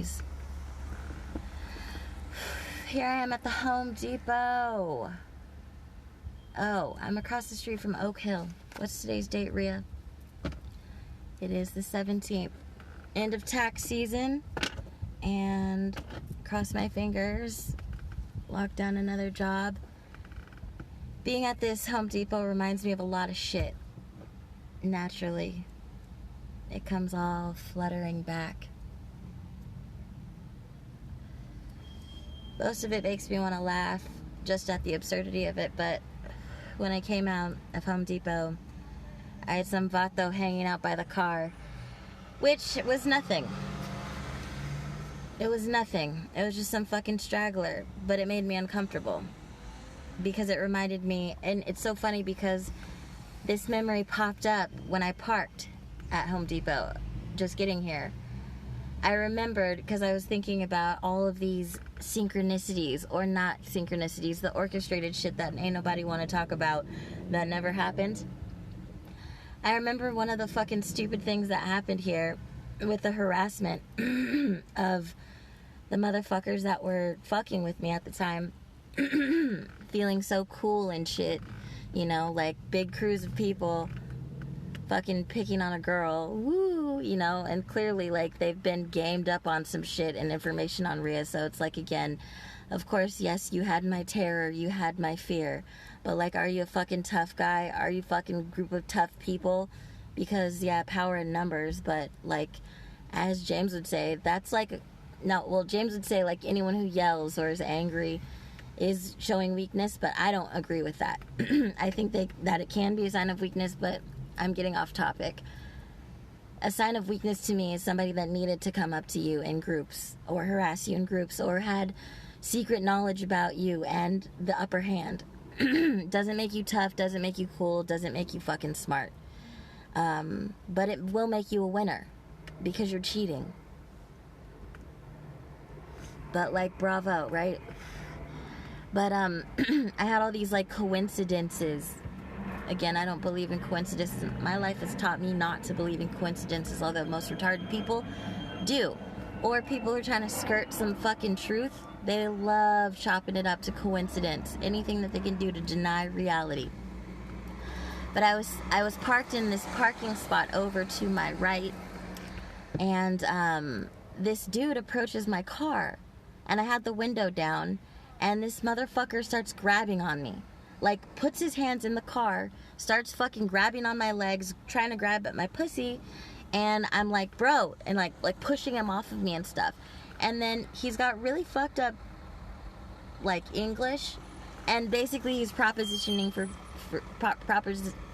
memories. Here I am at the Home Depot. Oh, I'm across the street from Oak Hill. What's today's date, Rhea? It is the 17th. End of tax season. And cross my fingers. Lock down another job. Being at this Home Depot reminds me of a lot of shit. Naturally. It comes all fluttering back. Most of it makes me want to laugh just at the absurdity of it, but when I came out of Home Depot, I had some vato hanging out by the car, which was nothing. It was nothing. It was just some fucking straggler, but it made me uncomfortable because it reminded me, and it's so funny because this memory popped up when I parked at Home Depot, just getting here. I remembered because I was thinking about all of these synchronicities, or not synchronicities, the orchestrated shit that ain't nobody want to talk about that never happened. I remember one of the fucking stupid things that happened here with the harassment of the motherfuckers that were fucking with me at the time, feeling so cool and shit, you know, like big crews of people fucking picking on a girl, woo, you know, and clearly, like, they've been gamed up on some shit and information on Rhea, so it's like, again, of course, yes, you had my terror, you had my fear, but, like, are you a fucking tough guy? Are you fucking a group of tough people? Because, yeah, power in numbers, but, like, as James would say, that's like, no, well, James would say, like, anyone who yells or is angry is showing weakness, but I don't agree with that. I think that it can be a sign of weakness, but I'm getting off topic. A sign of weakness to me is somebody that needed to come up to you in groups or harass you in groups or had secret knowledge about you and the upper hand. Doesn't make you tough, doesn't make you cool, doesn't make you fucking smart. But it will make you a winner because you're cheating. But, like, bravo, right? But I had all these, like, coincidences. Again, I don't believe in coincidences. My life has taught me not to believe in coincidences, although most retarded people do. Or people who are trying to skirt some fucking truth. They love chopping it up to coincidence. Anything that they can do to deny reality. But I was parked in this parking spot over to my right, and this dude approaches my car, and I had the window down, and this motherfucker starts grabbing on me. Like, puts his hands in the car, starts fucking grabbing on my legs, trying to grab at my pussy, and I'm like, bro, and like pushing him off of me and stuff. And then he's got really fucked up, like, English, and basically he's propositioning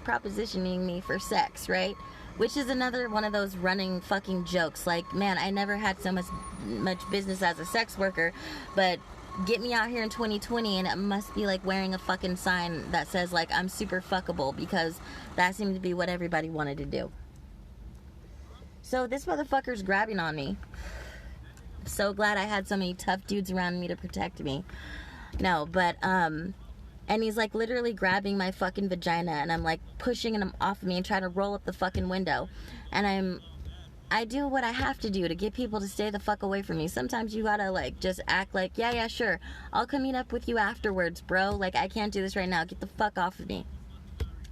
propositioning me for sex, right? Which is another one of those running fucking jokes. Like, man, I never had so much business as a sex worker, but get me out here in 2020 and it must be like wearing a fucking sign that says, like, I'm super fuckable, because that seemed to be what everybody wanted to do. So this motherfucker's grabbing on me. So glad I had so many tough dudes around me to protect me. No, but and he's like literally grabbing my fucking vagina, and I'm like pushing him off of me and trying to roll up the fucking window, and I do what I have to do to get people to stay the fuck away from me. Sometimes you gotta, like, just act like, yeah, sure, I'll come meet up with you afterwards, bro. Like, I can't do this right now. Get the fuck off of me.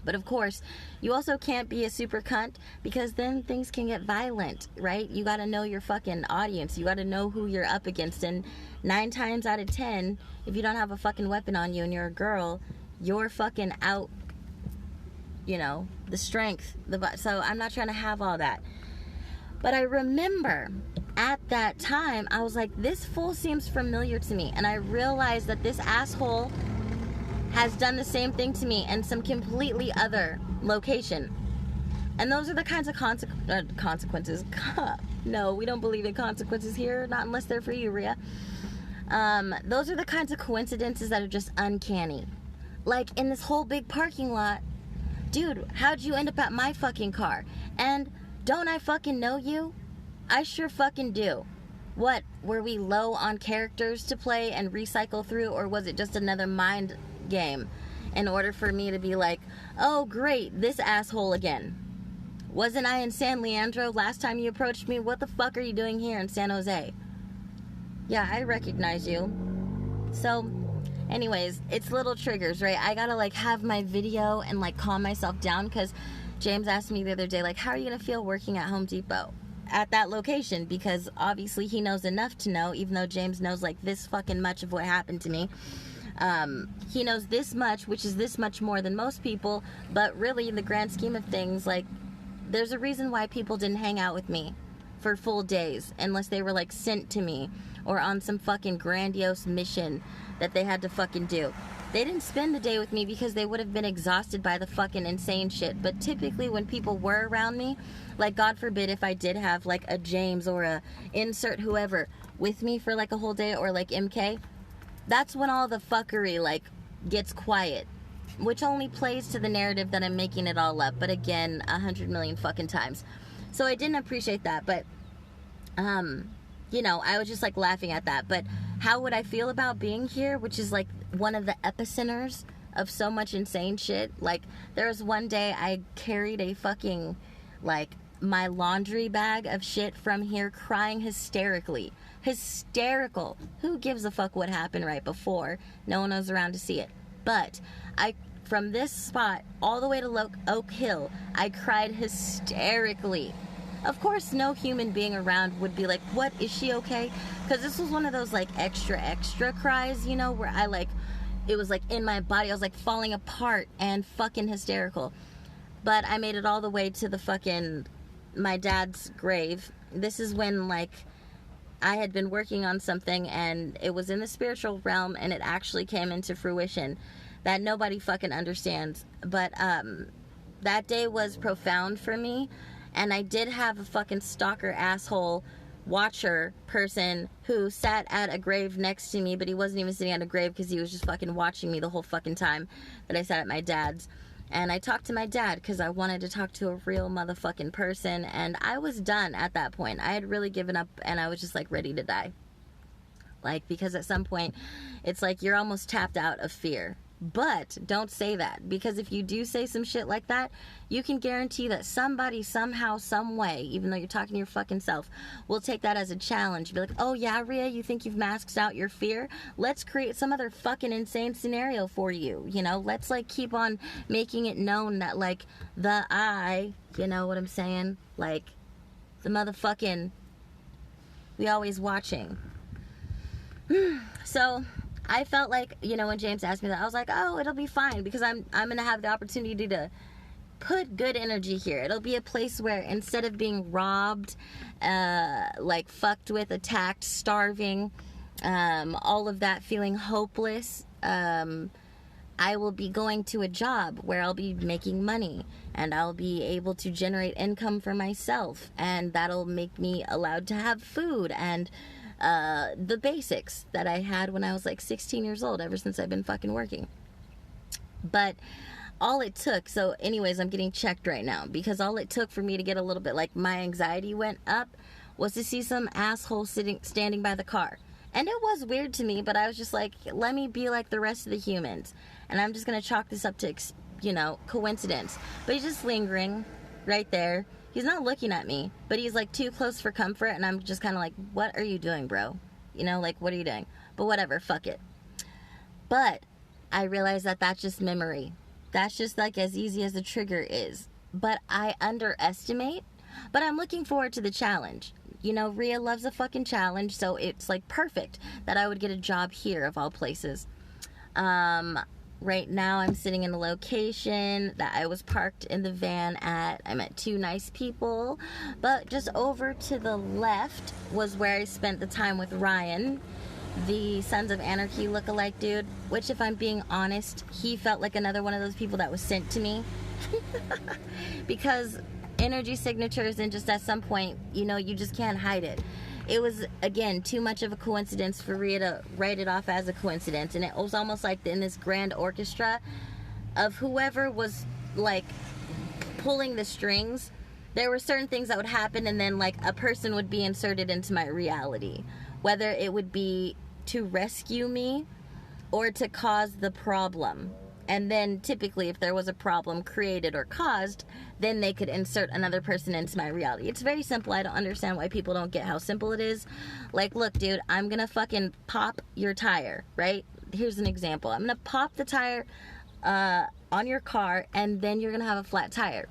But, of course, you also can't be a super cunt, because then things can get violent, right? You gotta know your fucking audience. You gotta know who you're up against. And 9 times out of 10, if you don't have a fucking weapon on you and you're a girl, you're fucking out, you know, the strength. So I'm not trying to have all that. But I remember at that time, I was like, this fool seems familiar to me. And I realized that this asshole has done the same thing to me in some completely other location. And those are the kinds of consequences. No, we don't believe in consequences here. Not unless they're for you, Rhea. Those are the kinds of coincidences that are just uncanny. Like, in this whole big parking lot, dude, how'd you end up at my fucking car? And don't I fucking know you? I sure fucking do. What, were we low on characters to play and recycle through, or was it just another mind game in order for me to be like, oh great, this asshole again? Wasn't I in San Leandro last time you approached me? What the fuck are you doing here in San Jose? Yeah, I recognize you. So, anyways, it's little triggers, right? I gotta, like, have my video and, like, calm myself down, because James asked me the other day, like, how are you gonna feel working at Home Depot at that location? Because obviously he knows enough to know, even though James knows, like, this fucking much of what happened to me. He knows this much, which is this much more than most people, but really, in the grand scheme of things, like, there's a reason why people didn't hang out with me for full days unless they were, like, sent to me or on some fucking grandiose mission that they had to fucking do. They didn't spend the day with me because they would have been exhausted by the fucking insane shit. But typically when people were around me, like, God forbid if I did have, like, a James or a insert whoever with me for, like, a whole day, or, like, MK, that's when all the fuckery, like, gets quiet. Which only plays to the narrative that I'm making it all up. But again, 100 million fucking times. So I didn't appreciate that. But, you know, I was just, like, laughing at that. But how would I feel about being here, which is, like, one of the epicenters of so much insane shit? Like, there was one day I carried a fucking, like, my laundry bag of shit from here, crying hysterically. Hysterical. Who gives a fuck what happened right before? No one was around to see it. But from this spot all the way to Oak Hill, I cried hysterically. Of course, no human being around would be like, what, is she okay? Because this was one of those, like, extra cries, you know, where I, like, it was, like, in my body. I was, like, falling apart and fucking hysterical. But I made it all the way to the fucking, my dad's grave. This is when, like, I had been working on something, and it was in the spiritual realm, and it actually came into fruition that nobody fucking understands. But that day was profound for me. And I did have a fucking stalker asshole watcher person who sat at a grave next to me, but he wasn't even sitting at a grave because he was just fucking watching me the whole fucking time that I sat at my dad's. And I talked to my dad because I wanted to talk to a real motherfucking person, and I was done at that point. I had really given up, and I was just, like, ready to die. Like, because at some point, it's like you're almost tapped out of fear. But don't say that, because if you do say some shit like that, you can guarantee that somebody, somehow, some way, even though you're talking to your fucking self, will take that as a challenge. Be like, oh yeah, Rhea, you think you've masked out your fear? Let's create some other fucking insane scenario for you, you know? Let's, like, keep on making it known that, like, the I, you know what I'm saying? Like, the motherfucking, we always watching. So I felt like, you know, when James asked me that, I was like, oh, it'll be fine, because I'm going to have the opportunity to put good energy here. It'll be a place where instead of being robbed, like, fucked with, attacked, starving, all of that, feeling hopeless, I will be going to a job where I'll be making money, and I'll be able to generate income for myself, and that'll make me allowed to have food and the basics that I had when I was, like, 16 years old, ever since I've been fucking working. But all it took, so anyways, I'm getting checked right now, because all it took for me to get a little bit, like, my anxiety went up, was to see some asshole standing by the car. And it was weird to me, but I was just like, let me be like the rest of the humans, and I'm just gonna chalk this up to, you know, coincidence. But he's just lingering right there. He's not looking at me, but he's, like, too close for comfort, and I'm just kind of like, what are you doing, bro? You know, like, what are you doing? But whatever, fuck it. But I realized that that's just memory. That's just, like, as easy as the trigger is. But I underestimate, but I'm looking forward to the challenge. You know, Rhea loves a fucking challenge, so it's, like, perfect that I would get a job here, of all places. Right now I'm sitting in a location that I was parked in the van at. I met two nice people, but just over to the left was where I spent the time with Ryan, the Sons of Anarchy lookalike dude, which, if I'm being honest, he felt like another one of those people that was sent to me. Because energy signatures, and just at some point, you know, you just can't hide it. It was, again, too much of a coincidence for Rhea to write it off as a coincidence. And it was almost like in this grand orchestra of whoever was, like, pulling the strings, there were certain things that would happen, and then, like, a person would be inserted into my reality. Whether it would be to rescue me or to cause the problem. And then typically if there was a problem created or caused, then they could insert another person into my reality. It's very simple. I don't understand why people don't get how simple it is. Like, look, dude, I'm gonna fucking pop your tire, right? Here's an example. I'm gonna pop the tire on your car, and then you're gonna have a flat tire.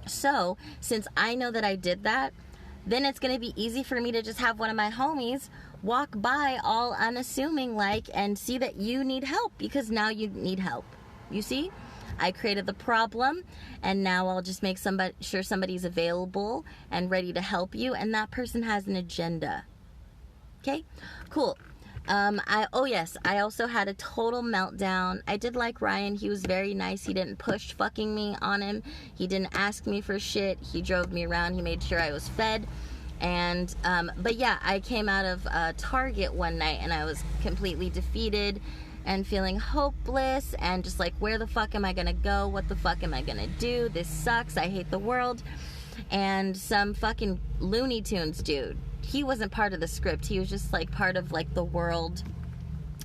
So since I know that I did that, then it's gonna be easy for me to just have one of my homies walk by all unassuming like and see that you need help, because now you need help. You see, I created the problem, and now I'll just make sure somebody's available and ready to help you, and that person has an agenda. Okay, cool. I also had a total meltdown. I did like Ryan. He was very nice. He didn't push fucking me on him. He didn't ask me for shit. He drove me around. He made sure I was fed. And but yeah, I came out of Target one night and I was completely defeated and feeling hopeless and just like, where the fuck am I gonna go? What the fuck am I gonna do? This sucks. I hate the world. And some fucking Looney Tunes dude, he wasn't part of the script. He was just like part of like the world,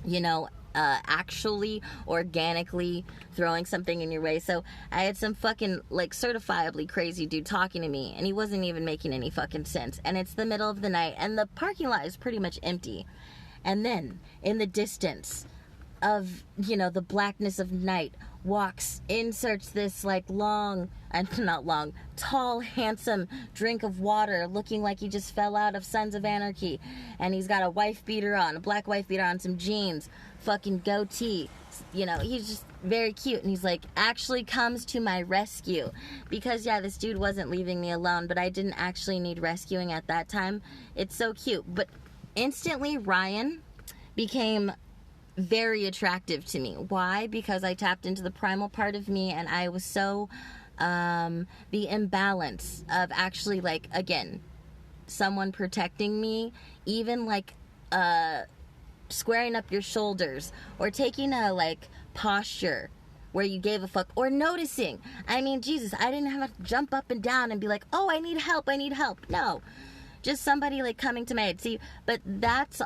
you know, actually organically throwing something in your way. So I had some fucking like certifiably crazy dude talking to me, and he wasn't even making any fucking sense. And it's the middle of the night and the parking lot is pretty much empty. And then in the distance of, you know, the blackness of night, inserts this like tall, handsome drink of water, looking like he just fell out of Sons of Anarchy. And he's got a wife beater on, a black wife beater on, some jeans, fucking goatee. You know, he's just very cute. And he's like, actually comes to my rescue. Because yeah, this dude wasn't leaving me alone, but I didn't actually need rescuing at that time. It's so cute. But instantly Ryan became very attractive to me. Why? Because I tapped into the primal part of me, and I was so the imbalance of actually, like, again, someone protecting me, even like squaring up your shoulders or taking a like posture where you gave a fuck, or noticing. I mean, Jesus, I didn't have to jump up and down and be like, oh, I need help. No, just somebody like coming to my aid. See, but that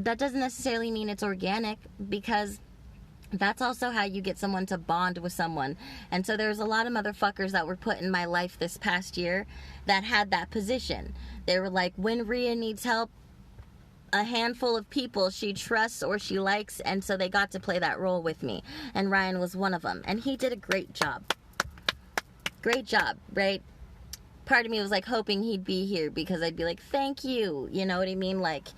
doesn't necessarily mean it's organic, because that's also how you get someone to bond with someone. And so there's a lot of motherfuckers that were put in my life this past year that had that position. They were like, when Rhea needs help, a handful of people she trusts or she likes, and so they got to play that role with me. And Ryan was one of them, and he did a great job. Great job, right? Part of me was like hoping he'd be here because I'd be like, thank you, you know what I mean? Like,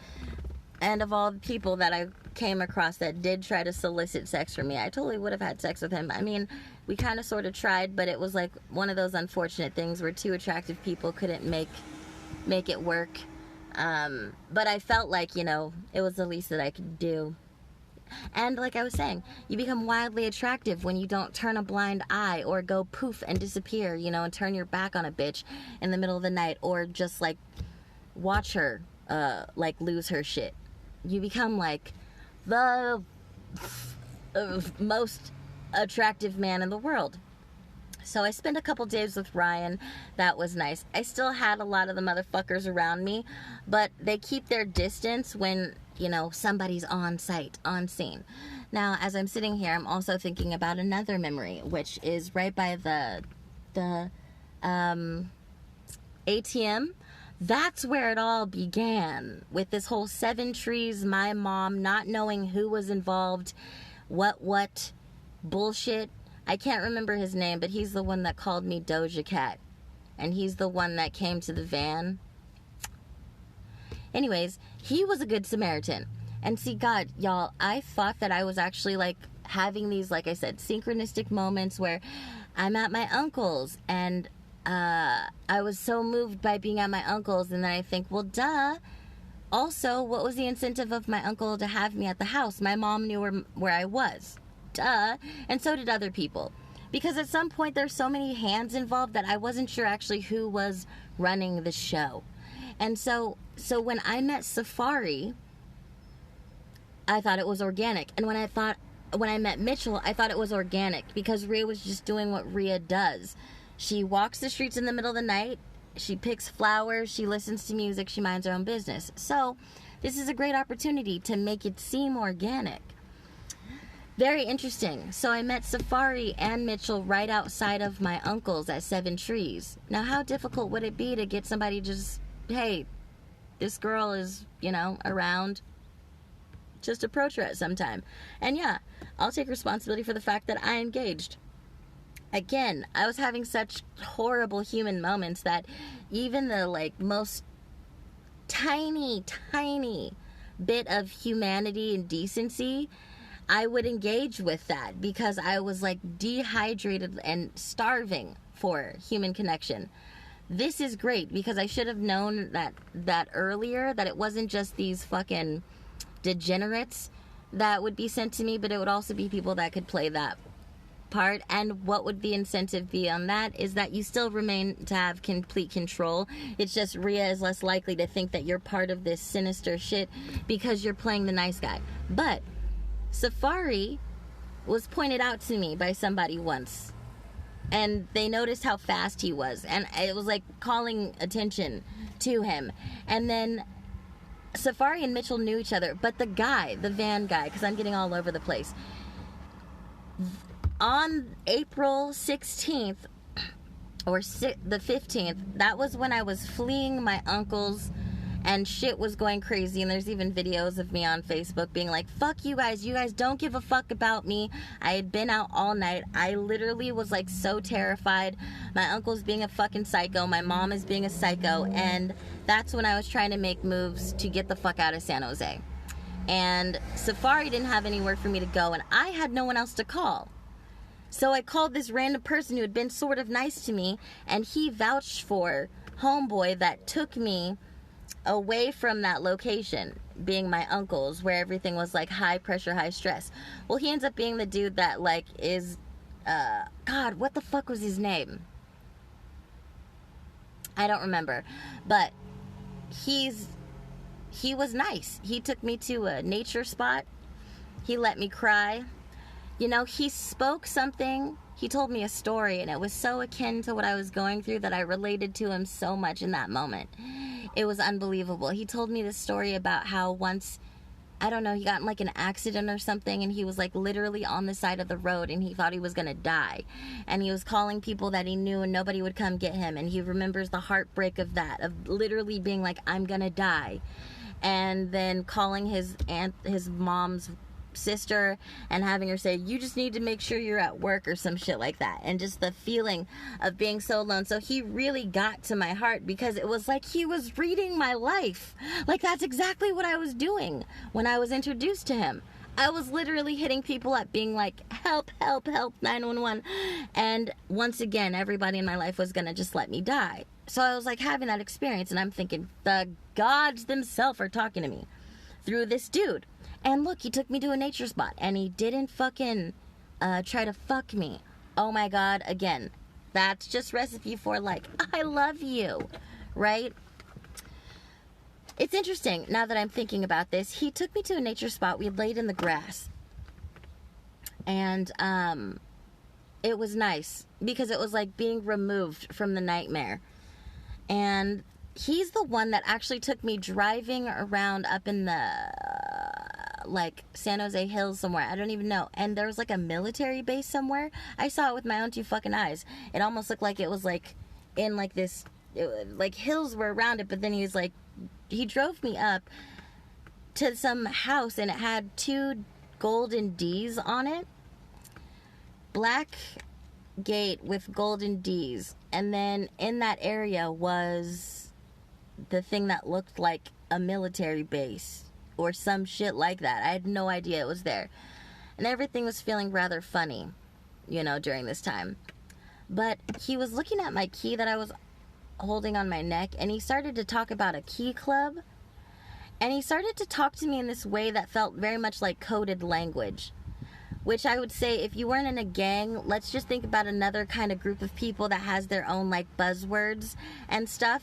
and of all the people that I came across that did try to solicit sex from me, I totally would have had sex with him. I mean, we kind of sort of tried, but it was like one of those unfortunate things where two attractive people couldn't make it work. But I felt like, you know, it was the least that I could do. And like I was saying, you become wildly attractive when you don't turn a blind eye or go poof and disappear, you know, and turn your back on a bitch in the middle of the night, or just like watch her like lose her shit. You become like the most attractive man in the world. So I spent a couple days with Ryan. That was nice. I still had a lot of the motherfuckers around me, but they keep their distance when, you know, somebody's on site, on scene. Now, as I'm sitting here, I'm also thinking about another memory, which is right by the ATM. That's where it all began, with this whole Seven Trees, my mom not knowing who was involved, what bullshit. I can't remember his name, but he's the one that called me Doja Cat, and he's the one that came to the van. Anyways, he was a good Samaritan. And see, God, y'all, I thought that I was actually like having these, like I said, synchronistic moments where I'm at my uncle's, and I was so moved by being at my uncle's, and then I think, well, duh. Also, what was the incentive of my uncle to have me at the house? My mom knew where I was. Duh. And so did other people. Because at some point, there's so many hands involved that I wasn't sure actually who was running the show. And so when I met Safari, I thought it was organic. And when I met Mitchell, I thought it was organic, because Rhea was just doing what Rhea does. She walks the streets in the middle of the night, she picks flowers, she listens to music, she minds her own business. So this is a great opportunity to make it seem organic. Very interesting. So I met Safari and Mitchell right outside of my uncle's at Seven Trees. Now, how difficult would it be to get somebody just, hey, this girl is, around, just approach her at some time. And yeah, I'll take responsibility for the fact that I engaged. Again, I was having such horrible human moments that even the most tiny bit of humanity and decency, I would engage with that because I was dehydrated and starving for human connection. This is great because I should have known that earlier, that it wasn't just these fucking degenerates that would be sent to me, but it would also be people that could play that part. And what would the incentive be on that is that you still remain to have complete control. It's just Rhea is less likely to think that you're part of this sinister shit because you're playing the nice guy. But Safari was pointed out to me by somebody once, and they noticed how fast he was, and it was calling attention to him. And then Safari and Mitchell knew each other, but the van guy, because I'm getting all over the place, on April 16th or the 15th, that was when I was fleeing my uncle's and shit was going crazy. And there's even videos of me on Facebook being like, fuck you guys don't give a fuck about me. I had been out all night. I literally was so terrified. My uncle's being a fucking psycho, my mom is being a psycho, and that's when I was trying to make moves to get the fuck out of San Jose. And Safari didn't have anywhere for me to go, and I had no one else to call. So I called this random person who had been sort of nice to me, and he vouched for homeboy that took me away from that location, being my uncle's, where everything was high pressure, high stress. Well, he ends up being the dude that is God, what the fuck was his name? I don't remember. But he was nice. He took me to a nature spot. He let me cry. He spoke something. He told me a story, and it was so akin to what I was going through that I related to him so much in that moment. It was unbelievable. He told me this story about how once, I don't know, he got in an accident or something, and he was literally on the side of the road, and he thought he was gonna die. And he was calling people that he knew, and nobody would come get him. And he remembers the heartbreak of that, of literally being I'm gonna die. And then calling his mom's sister and having her say, you just need to make sure you're at work or some shit like that. And just the feeling of being so alone. So he really got to my heart because it was he was reading my life. That's exactly what I was doing when I was introduced to him. I was literally hitting people up being help, help, help, 911. And once again, everybody in my life was gonna just let me die. So I was having that experience, and I'm thinking the gods themselves are talking to me through this dude. And look, he took me to a nature spot, and he didn't fucking try to fuck me. Oh my God, again, that's just recipe for I love you, right? It's interesting, now that I'm thinking about this, he took me to a nature spot. We had laid in the grass, and it was nice, because it was like being removed from the nightmare. And he's the one that actually took me driving around up in the like San Jose Hills somewhere. I don't even know. And there was like a military base somewhere. I saw it with my own two fucking eyes. It almost looked like it was like in like this, like hills were around it. But then he drove me up to some house, and it had 2 golden D's on it. Black gate with golden D's. And then in that area was the thing that looked like a military base or some shit like that. I had no idea it was there. And everything was feeling rather funny, during this time. But he was looking at my key that I was holding on my neck, and he started to talk about a key club. And he started to talk to me in this way that felt very much like coded language. Which I would say, if you weren't in a gang, let's just think about another kind of group of people that has their own like buzzwords and stuff.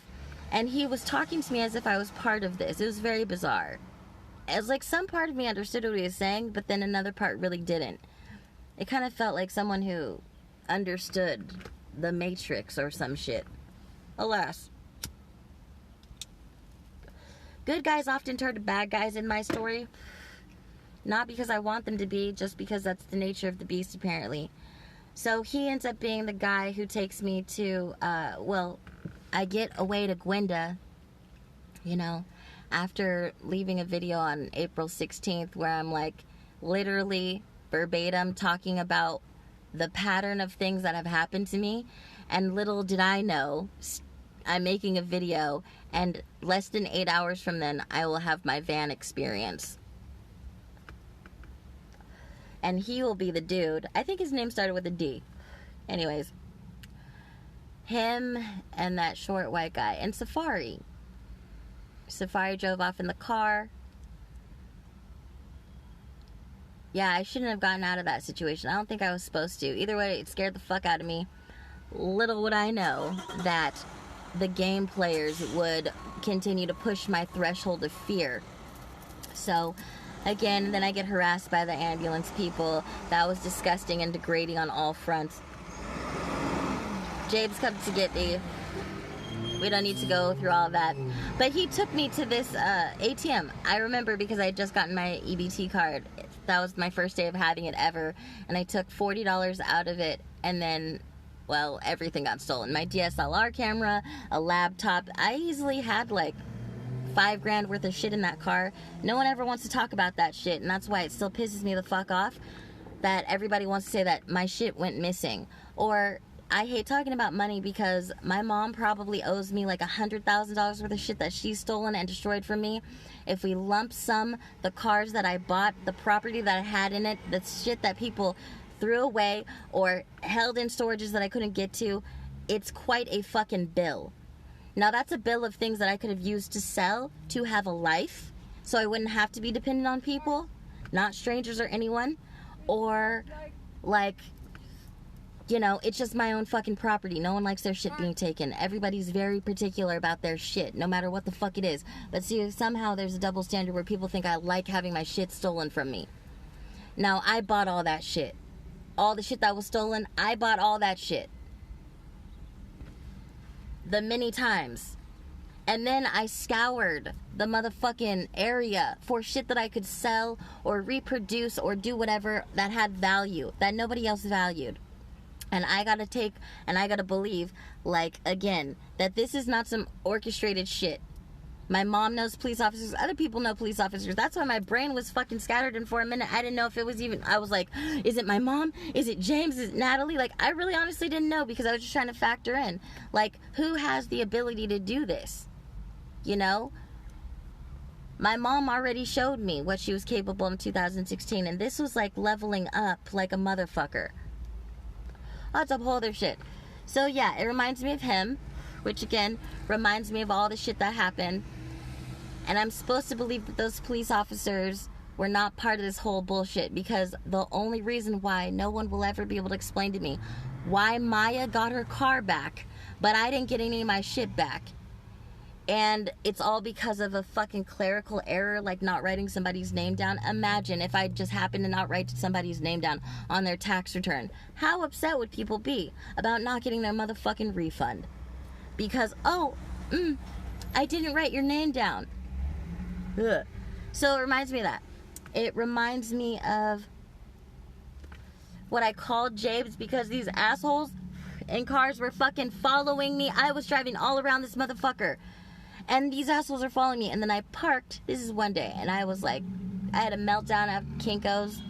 And he was talking to me as if I was part of this. It was very bizarre. It was like some part of me understood what he was saying, but then another part really didn't. It kind of felt like someone who understood the Matrix or some shit. Alas. Good guys often turn to bad guys in my story. Not because I want them to be, just because that's the nature of the beast, apparently. So he ends up being the guy who takes me to, I get away to Gwenda, you know, after leaving a video on April 16th where I'm like literally verbatim talking about the pattern of things that have happened to me. And little did I know, I'm making a video, and less than 8 hours from then, I will have my van experience. And he will be the dude. I think his name started with a D. Anyways, him and that short white guy and Safari. Safari drove off in the car. Yeah, I shouldn't have gotten out of that situation. I don't think I was supposed to. Either way, it scared the fuck out of me. Little would I know that the game players would continue to push my threshold of fear. So, again, then I get harassed by the ambulance people. That was disgusting and degrading on all fronts. James comes to get me. We don't need to go through all of that. But he took me to this ATM. I remember because I had just gotten my EBT card. That was my first day of having it ever. And I took $40 out of it. And then, well, everything got stolen. My DSLR camera, a laptop. I easily had like $5,000 worth of shit in that car. No one ever wants to talk about that shit. And that's why it still pisses me the fuck off that everybody wants to say that my shit went missing. Or I hate talking about money because my mom probably owes me like $100,000 worth of shit that she's stolen and destroyed from me. If we lump sum the cars that I bought, the property that I had in it, the shit that people threw away or held in storages that I couldn't get to, it's quite a fucking bill. Now that's a bill of things that I could have used to sell to have a life, so I wouldn't have to be dependent on people, not strangers or anyone, or like, you know, it's just my own fucking property. No one likes their shit being taken. Everybody's very particular about their shit, no matter what the fuck it is. But see, somehow there's a double standard where people think I like having my shit stolen from me. Now, I bought all that shit. All the shit that was stolen, I bought all that shit. The many times. And then I scoured the motherfucking area for shit that I could sell or reproduce or do whatever that had value, that nobody else valued. And I gotta believe, like, again, that this is not some orchestrated shit. My mom knows police officers. Other people know police officers. That's why my brain was fucking scattered. And for a minute, I didn't know if it was even... I was like, is it my mom? Is it James? Is it Natalie? Like, I really honestly didn't know because I was just trying to factor in. Like, who has the ability to do this? You know? My mom already showed me what she was capable in 2016. And this was, like, leveling up like a motherfucker. Oh, it's a whole other shit. So, yeah, it reminds me of him, which, again, reminds me of all the shit that happened. And I'm supposed to believe that those police officers were not part of this whole bullshit because the only reason why no one will ever be able to explain to me why Maya got her car back, but I didn't get any of my shit back. And it's all because of a fucking clerical error, like not writing somebody's name down. Imagine if I just happened to not write somebody's name down on their tax return. How upset would people be about not getting their motherfucking refund? Because, I didn't write your name down. Ugh. So it reminds me of that. It reminds me of what I called James because these assholes in cars were fucking following me. I was driving all around this motherfucker. And these assholes are following me. And then I parked. This is one day. And I was like, I had a meltdown at Kinko's.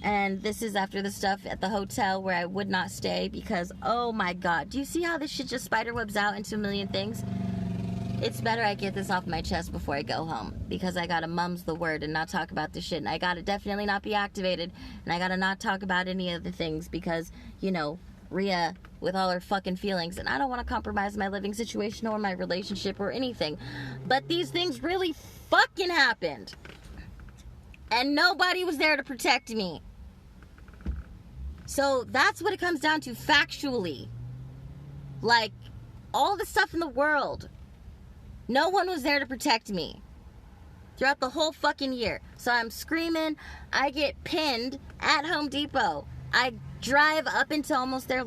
And this is after the stuff at the hotel where I would not stay because, oh my God. Do you see how this shit just spiderwebs out into a million things? It's better I get this off my chest before I go home. Because I gotta mum's the word and not talk about this shit. And I gotta definitely not be activated. And I gotta not talk about any of the things because, you know, Rhea with all her fucking feelings, and I don't want to compromise my living situation or my relationship or anything, but these things really fucking happened and nobody was there to protect me. So that's what it comes down to factually. Like, all the stuff in the world, no one was there to protect me throughout the whole fucking year. So I'm screaming, I get pinned at Home Depot. I drive up into almost their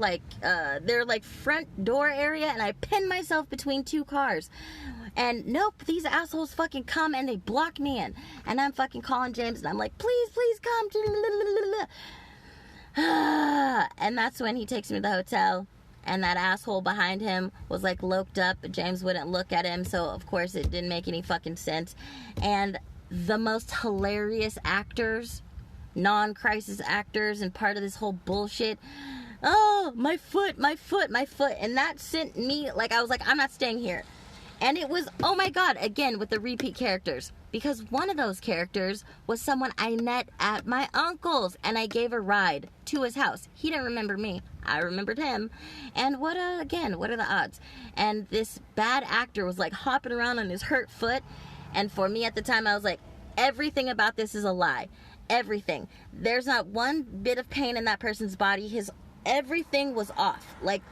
front door area, and I pin myself between two cars. And nope, these assholes fucking come and they block me in. And I'm fucking calling James, and I'm like, please come. And that's when he takes me to the hotel. And that asshole behind him was like loked up, but James wouldn't look at him, so of course it didn't make any fucking sense. And the most hilarious actors, non-crisis actors, and part of this whole bullshit, oh, my foot, and that sent me, like, I was like, I'm not staying here. And it was, oh my god, again, with the repeat characters. Because one of those characters was someone I met at my uncle's, and I gave a ride to his house. He didn't remember me. I remembered him. And what are the odds? And this bad actor was like hopping around on his hurt foot. And for me at the time, I was like, everything about this is a lie. Everything. There's not one bit of pain in that person's body. Everything was off. Like,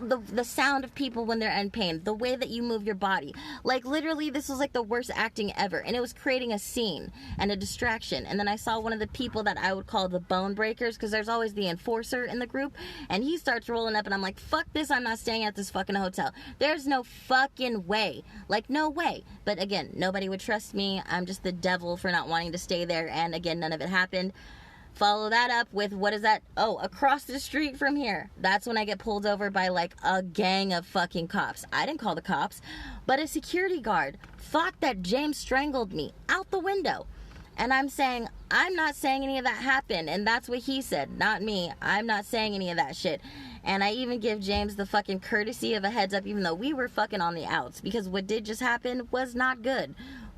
the sound of people when they're in pain, the way that you move your body, like literally this was like the worst acting ever, and it was creating a scene and a distraction. And then I saw one of the people that I would call the bone breakers, because there's always the enforcer in the group, and he starts rolling up, and I'm like, fuck this, I'm not staying at this fucking hotel. There's no fucking way, like no way. But again, nobody would trust me. I'm just the devil for not wanting to stay there. And again, none of it happened. Follow that up with, what is that? Oh, across the street from here. That's when I get pulled over by like a gang of fucking cops. I didn't call the cops, but a security guard thought that James strangled me out the window. And I'm saying, I'm not saying any of that happened. And that's what he said, not me. I'm not saying any of that shit. And I even give James the fucking courtesy of a heads up, even though we were fucking on the outs, because what did just happen was not good.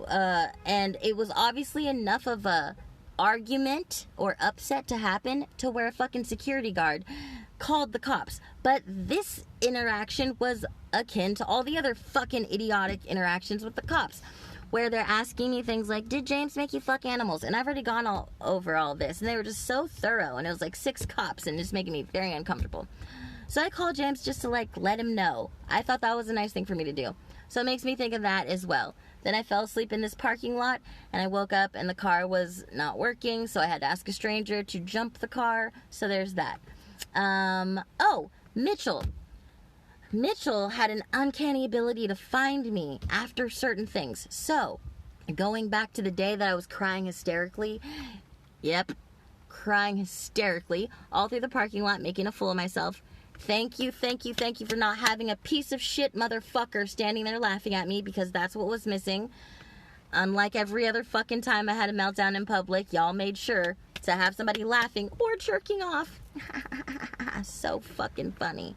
And it was obviously enough of a argument or upset to happen to where a fucking security guard called the cops. But this interaction was akin to all the other fucking idiotic interactions with the cops, where they're asking me things like, did James make you fuck animals? And I've already gone over all this, and they were just so thorough, and it was like 6 cops, and just making me very uncomfortable. So I called James just to like let him know. I thought that was a nice thing for me to do. So it makes me think of that as well. Then I fell asleep in this parking lot, and I woke up and the car was not working, so I had to ask a stranger to jump the car. So there's that. Mitchell. Mitchell had an uncanny ability to find me after certain things. So, going back to the day that I was crying hysterically, crying hysterically all through the parking lot, making a fool of myself. Thank you for not having a piece of shit motherfucker standing there laughing at me, because that's what was missing. Unlike every other fucking time I had a meltdown in public, y'all made sure to have somebody laughing or jerking off. So fucking funny.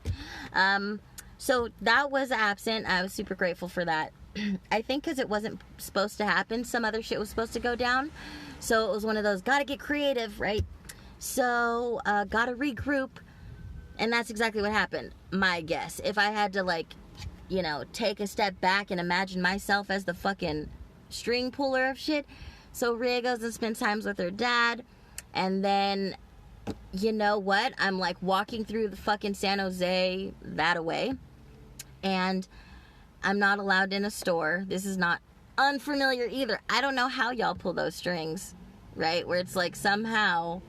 So that was absent. I was super grateful for that. I think because it wasn't supposed to happen. Some other shit was supposed to go down. So it was one of those, gotta get creative, right? So, gotta regroup. And that's exactly what happened, my guess. If I had to, like, you know, take a step back and imagine myself as the fucking string puller of shit. So Rhea goes and spends time with her dad. And then, you know what? I'm, like, walking through the fucking San Jose that-a-way. And I'm not allowed in a store. This is not unfamiliar either. I don't know how y'all pull those strings, right? Where it's, like, somehow...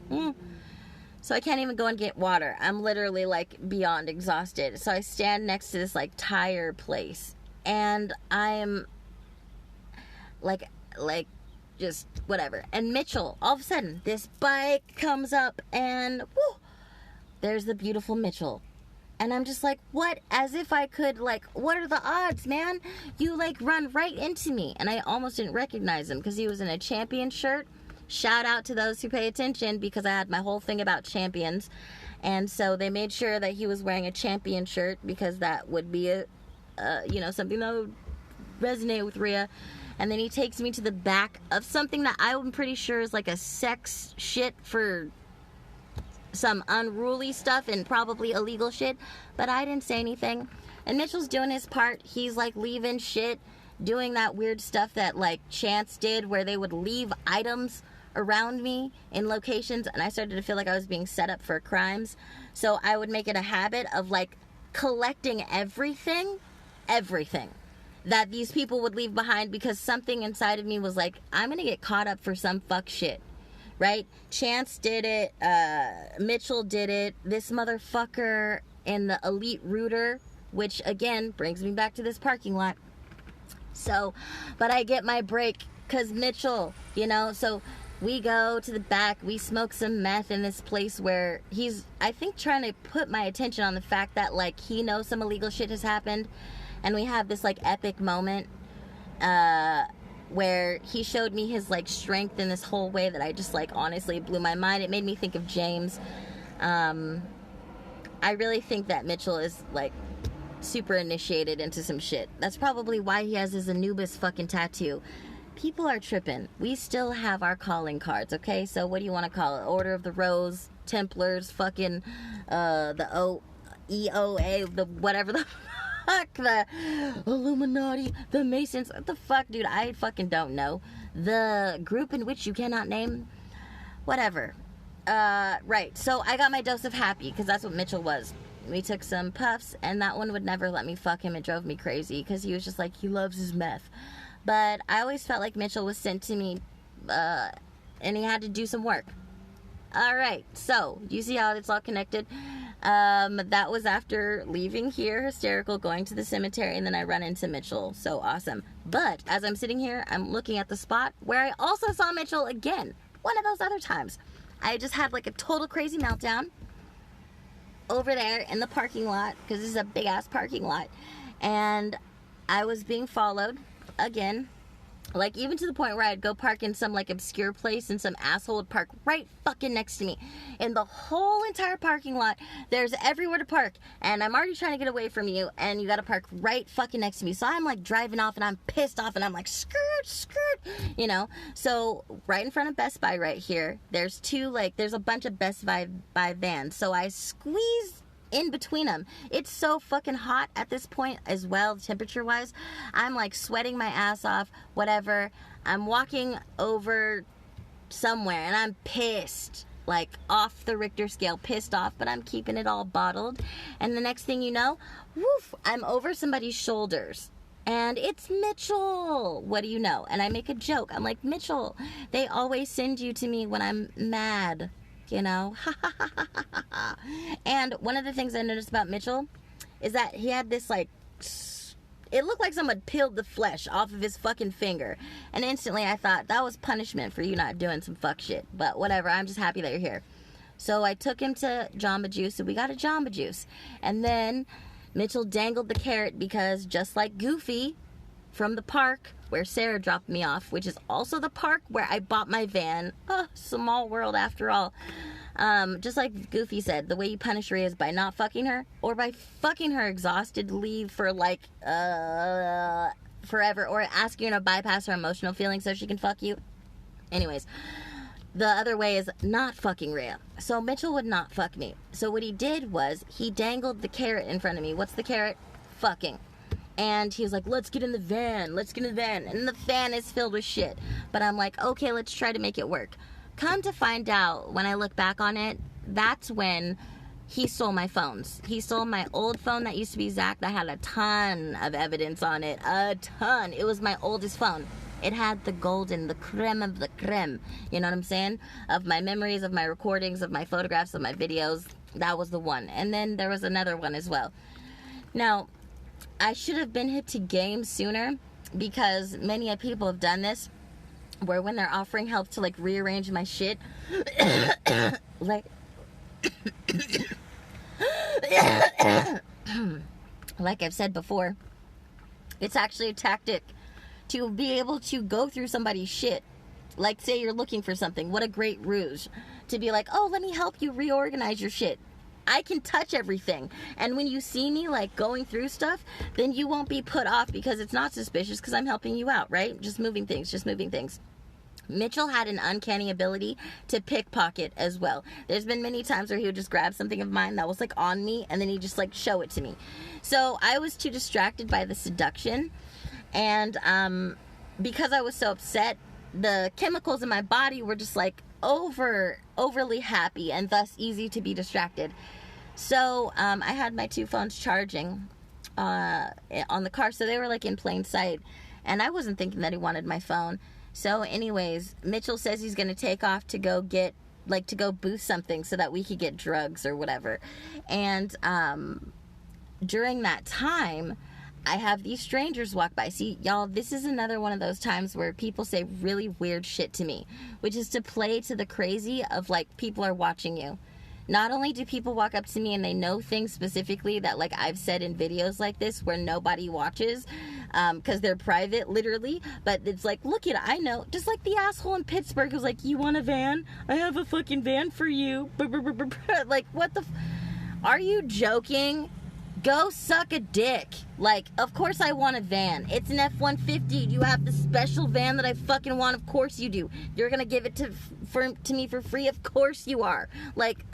So I can't even go and get water. I'm literally, like, beyond exhausted. So I stand next to this, like, tire place. And I'm, like, just whatever. And Mitchell, all of a sudden, this bike comes up and, whoo, there's the beautiful Mitchell. And I'm just like, what? As if I could, like, what are the odds, man? You, like, run right into me. And I almost didn't recognize him because he was in a Champion shirt. Shout out to those who pay attention, because I had my whole thing about champions. And so they made sure that he was wearing a Champion shirt, because that would be something that would resonate with Rhea. And then he takes me to the back of something that I'm pretty sure is like a sex shit for some unruly stuff and probably illegal shit. But I didn't say anything. And Mitchell's doing his part. He's like leaving shit, doing that weird stuff that like Chance did, where they would leave items around me in locations, and I started to feel like I was being set up for crimes. So I would make it a habit of like collecting everything that these people would leave behind, because something inside of me was like, I'm gonna get caught up for some fuck shit, right? Chance did it. Mitchell did it. This motherfucker in the Elite Rooter, which again brings me back to this parking lot. So, but I get my break because Mitchell, you know, so we go to the back, we smoke some meth in this place where he's, I think, trying to put my attention on the fact that, like, he knows some illegal shit has happened, and we have this, like, epic moment, where he showed me his, like, strength in this whole way that I just, like, honestly blew my mind. It made me think of James. I really think that Mitchell is, like, super initiated into some shit. That's probably why he has his Anubis fucking tattoo. People are tripping. We still have our calling cards, okay? So what do you want to call it? Order of the Rose, Templars, fucking, the EOA, the whatever the fuck, the Illuminati, the Masons. What the fuck, dude? I fucking don't know. The group in which you cannot name. Whatever. Right. So I got my dose of happy, because that's what Mitchell was. We took some puffs, and that one would never let me fuck him. It drove me crazy, because he was just like, he loves his meth. But I always felt like Mitchell was sent to me, and he had to do some work. Alright, so, you see how it's all connected? That was after leaving here, hysterical, going to the cemetery, and then I run into Mitchell. So awesome. But, as I'm sitting here, I'm looking at the spot where I also saw Mitchell again. One of those other times. I just had like a total crazy meltdown over there in the parking lot, because this is a big-ass parking lot. And I was being followed again, like, even to the point where I'd go park in some, like, obscure place, and some asshole would park right fucking next to me. In the whole entire parking lot, there's everywhere to park, and I'm already trying to get away from you, and you gotta park right fucking next to me. So I'm, like, driving off, and I'm pissed off, and I'm like, skirt, you know? So, right in front of Best Buy right here, there's a bunch of Best Buy vans. So I squeeze in between them. It's so fucking hot at this point as well, temperature wise. I'm like sweating my ass off, whatever. I'm walking over somewhere and I'm pissed, like off the Richter scale, pissed off, but I'm keeping it all bottled. And the next thing you know, woof, I'm over somebody's shoulders. And it's Mitchell. What do you know? And I make a joke. I'm like, Mitchell, they always send you to me when I'm mad. You know? And one of the things I noticed about Mitchell is that he had this, like, it looked like someone peeled the flesh off of his fucking finger. And instantly I thought, that was punishment for you not doing some fuck shit. But whatever, I'm just happy that you're here. So I took him to Jamba Juice, and we got a Jamba Juice. And then Mitchell dangled the carrot because, just like Goofy from the park where Sarah dropped me off, which is also the park where I bought my van. Oh, small world after all. Just like Goofy said, the way you punish Rhea is by not fucking her, or by fucking her exhausted to leave for like forever, or asking her to bypass her emotional feelings so she can fuck you. Anyways, the other way is not fucking Rhea. So Mitchell would not fuck me. So what he did was he dangled the carrot in front of me. What's the carrot? Fucking. And he was like, let's get in the van. And the van is filled with shit. But I'm like, okay, let's try to make it work. Come to find out, when I look back on it, that's when he stole my phones. He stole my old phone that used to be Zach that had a ton of evidence on it. A ton. It was my oldest phone. It had the golden, the creme of the creme. You know what I'm saying? Of my memories, of my recordings, of my photographs, of my videos. That was the one. And then there was another one as well. Now, I should have been hip to game sooner, because many people have done this, where when they're offering help to, like, rearrange my shit, like, like I've said before, it's actually a tactic to be able to go through somebody's shit. Like, say you're looking for something. What a great ruse. To be like, oh, let me help you reorganize your shit. I can touch everything. And when you see me, like, going through stuff, then you won't be put off, because it's not suspicious, because I'm helping you out, right? Just moving things. Mitchell had an uncanny ability to pickpocket as well. There's been many times where he would just grab something of mine that was, like, on me, and then he'd just, like, show it to me. So I was too distracted by the seduction, and because I was so upset, the chemicals in my body were just, like, overly happy, and thus easy to be distracted. So I had my two phones charging on the car, so they were, like, in plain sight, and I wasn't thinking that he wanted my phone. So anyways, Mitchell says he's going to take off to go get, like, to go boost something so that we could get drugs or whatever. And during that time, I have these strangers walk by. See, y'all, this is another one of those times where people say really weird shit to me, which is to play to the crazy of, like, people are watching you. Not only do people walk up to me and they know things specifically that, like, I've said in videos like this where nobody watches because they're private, literally, but it's like, look it, I know. Just like the asshole in Pittsburgh who's like, you want a van? I have a fucking van for you. Like, what the are you joking? Go suck a dick. Like, of course I want a van. It's an F-150. You have the special van that I fucking want. Of course you do. You're gonna give it to me for free? Of course you are. Like,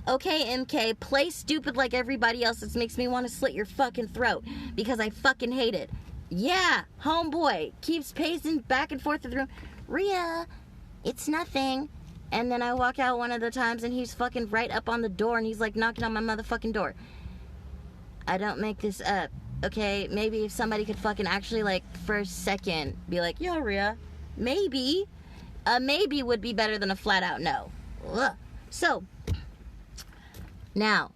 okay, MK, play stupid like everybody else. This makes me want to slit your fucking throat because I fucking hate it. Yeah, homeboy keeps pacing back and forth to the room. Rhea, it's nothing. And then I walk out one of the times and he's fucking right up on the door and he's like knocking on my motherfucking door. I don't make this up, okay? Maybe if somebody could fucking actually, like, for a second be like, yo, Rhea, maybe. A maybe would be better than a flat-out no. Ugh. So, now,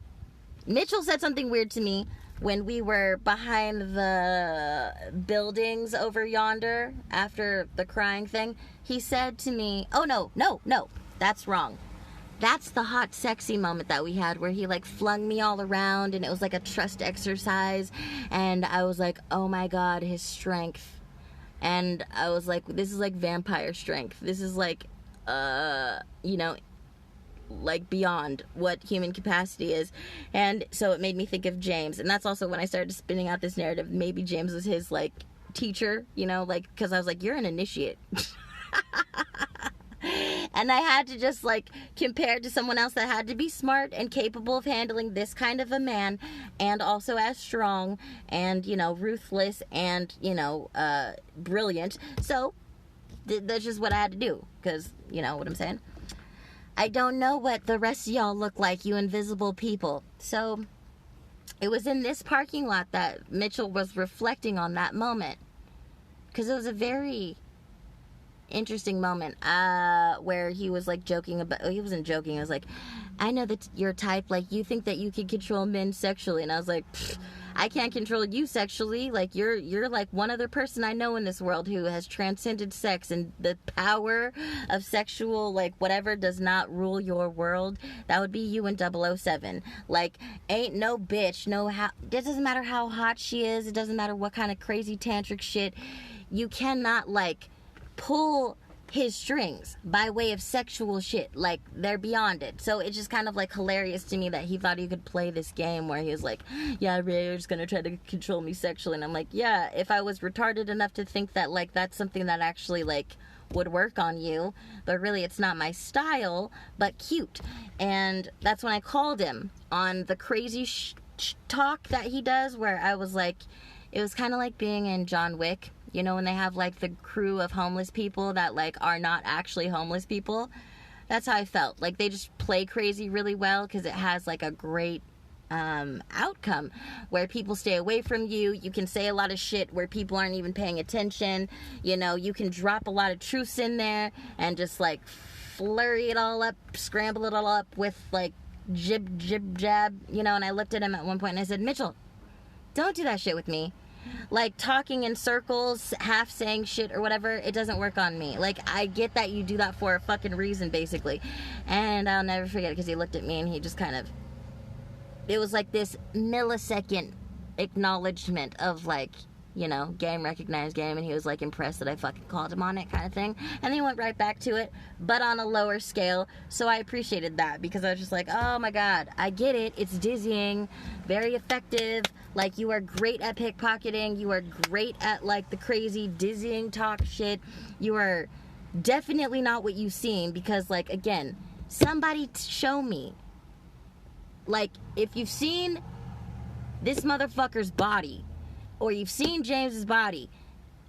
Mitchell said something weird to me when we were behind the buildings over yonder after the crying thing. He said to me, oh, no, that's wrong. That's the hot, sexy moment that we had where he, like, flung me all around and it was like a trust exercise. And I was like, oh my God, his strength. And I was like, this is like vampire strength. This is like, you know, like beyond what human capacity is. And so it made me think of James. And that's also when I started spinning out this narrative. Maybe James was his, like, teacher, you know, like, because I was like, you're an initiate. And I had to just, like, compare it to someone else that had to be smart and capable of handling this kind of a man and also as strong and, you know, ruthless and, you know, brilliant. So that's just what I had to do because, you know what I'm saying? I don't know what the rest of y'all look like, you invisible people. So it was in this parking lot that Mitchell was reflecting on that moment because it was a very interesting moment where he was like joking about, he wasn't joking, I was like, I know that your type, like you think that you can control men sexually, and I was like, I can't control you sexually, like you're like one other person I know in this world who has transcended sex, and the power of sexual, like whatever, does not rule your world. That would be you in 007. Like, ain't no bitch, no how, it doesn't matter how hot she is, it doesn't matter what kind of crazy tantric shit, you cannot like pull his strings by way of sexual shit. Like, they're beyond it. So it's just kind of like hilarious to me that he thought he could play this game where he was like, yeah, Ray, just gonna try to control me sexually. And I'm like, yeah, if I was retarded enough to think that like that's something that actually like would work on you, but really it's not my style, but cute. And that's when I called him on the crazy talk that he does, where I was like, it was kind of like being in John Wick. You know, when they have, like, the crew of homeless people that, like, are not actually homeless people. That's how I felt. Like, they just play crazy really well because it has, like, a great outcome where people stay away from you. You can say a lot of shit where people aren't even paying attention. You know, you can drop a lot of truths in there and just, like, flurry it all up, scramble it all up with, like, jib, jab. You know, and I looked at him at one point and I said, Mitchell, don't do that shit with me. Like, talking in circles, half saying shit or whatever, it doesn't work on me. Like, I get that you do that for a fucking reason, basically. And I'll never forget it because he looked at me and he just kind of, it was like this millisecond acknowledgement of, like, you know, game recognized game, and he was like impressed that I fucking called him on it, kind of thing. And then he went right back to it, but on a lower scale. So I appreciated that because I was just like, oh my God, I get it. It's dizzying, very effective. Like, you are great at pickpocketing. You are great at, like, the crazy dizzying talk shit. You are definitely not what you seem because, like, again, somebody show me. Like, if you've seen this motherfucker's body, or you've seen James's body,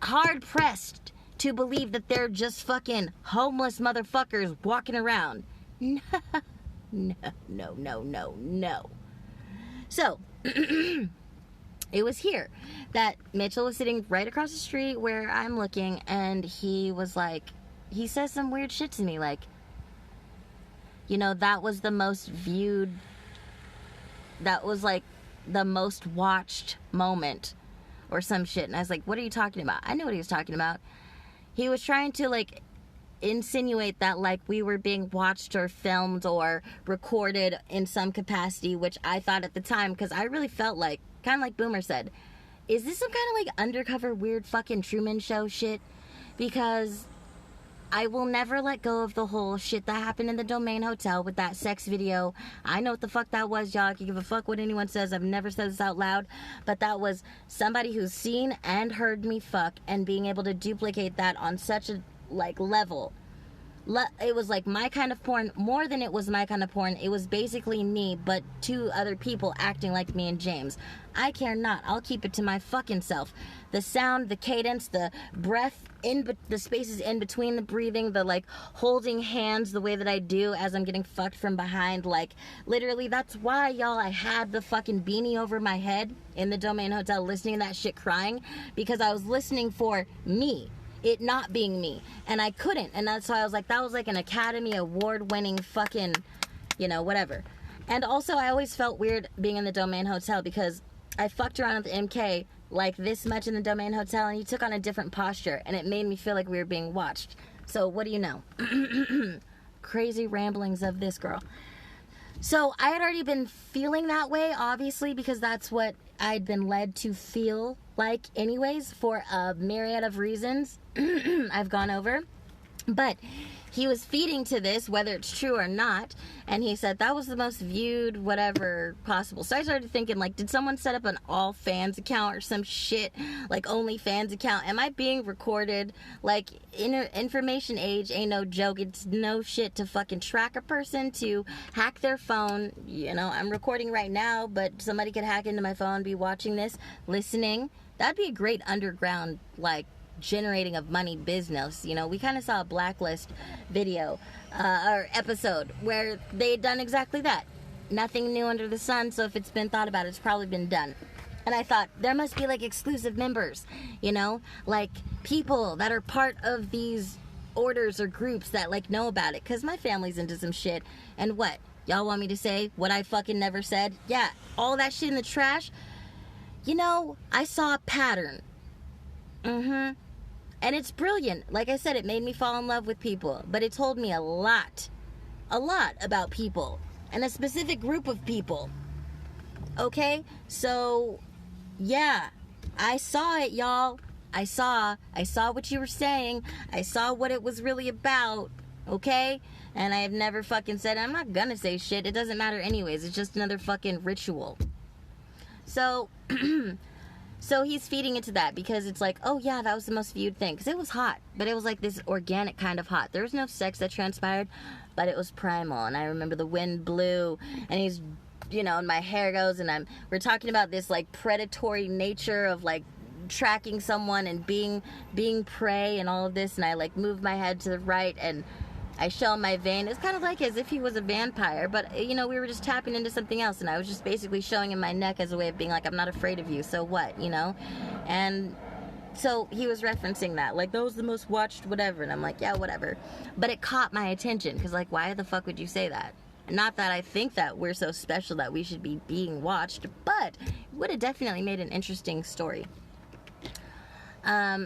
hard pressed to believe that they're just fucking homeless motherfuckers walking around. No. So, It was here that Mitchell was sitting right across the street where I'm looking, and he was like, he says some weird shit to me, like, you know, that was the most viewed, that was like the most watched moment or some shit. And I was like, what are you talking about? I knew what he was talking about. He was trying to like insinuate that like we were being watched or filmed or recorded in some capacity, which I thought at the time, because I really felt like, kind of like Boomer said, is this some kind of like undercover weird fucking Truman Show shit? Because I will never let go of the whole shit that happened in the Domain Hotel with that sex video. I know what the fuck that was, y'all. I can give a fuck what anyone says. I've never said this out loud. But that was somebody who's seen and heard me fuck, and being able to duplicate that on such a, like, level. It was like my kind of porn. More than it was my kind of porn, it was basically me, but two other people acting like me and James. I care not. I'll keep it to my fucking self. The sound, the cadence, the breath, the spaces in between the breathing, the like holding hands the way that I do as I'm getting fucked from behind. Like, literally, that's why, y'all, I had the fucking beanie over my head in the Domain Hotel listening to that shit crying, because I was listening for me. It not being me, and I couldn't, and that's why I was like, that was like an Academy Award winning fucking, you know, whatever. And also, I always felt weird being in the Domain Hotel, because I fucked around at the MK like this much in the Domain Hotel, and you took on a different posture, and it made me feel like we were being watched. So what do you know? Crazy ramblings of this girl. So I had already been feeling that way, obviously, because that's what I'd been led to feel like anyways, for a myriad of reasons I've gone over. But he was feeding to this, whether it's true or not, and he said that was the most viewed whatever possible. So I started thinking, like, did someone set up an all fans account or some shit, like OnlyFans account? Am I being recorded? Like, in an information age ain't no joke. It's no shit to fucking track a person, to hack their phone. You know, I'm recording right now, but somebody could hack into my phone, be watching this, listening. That'd be a great underground, like, generating of money business. You know, we kind of saw a Blacklist video or episode where they had done exactly that. Nothing new under the sun, so if it's been thought about, it's probably been done. And I thought, there must be like exclusive members, you know, like people that are part of these orders or groups that like know about it, because my family's into some shit. And what, y'all want me to say what I fucking never said? Yeah, all that shit in the trash. You know, I saw a pattern. And it's brilliant. Like I said, it made me fall in love with people. But it told me a lot about people. And a specific group of people. Okay? So, yeah. I saw it, y'all. I saw what you were saying. I saw what it was really about. Okay? And I have never fucking said, I'm not gonna say shit. It doesn't matter anyways. It's just another fucking ritual. So... So he's feeding into that, because it's like, oh yeah, that was the most viewed thing. Because it was hot, but it was like this organic kind of hot. There was no sex that transpired, but it was primal. And I remember the wind blew, and he's, you know, and my hair goes, and we're talking about this like predatory nature of like tracking someone and being prey and all of this. And I like move my head to the right, and I show my vein. It's kind of like as if he was a vampire, but, you know, we were just tapping into something else, and I was just basically showing him my neck as a way of being like, I'm not afraid of you, so what, you know? And so he was referencing that, like, that was the most watched whatever, and I'm like, yeah, whatever. But it caught my attention, because, like, why the fuck would you say that? Not that I think that we're so special that we should be being watched, but it would have definitely made an interesting story.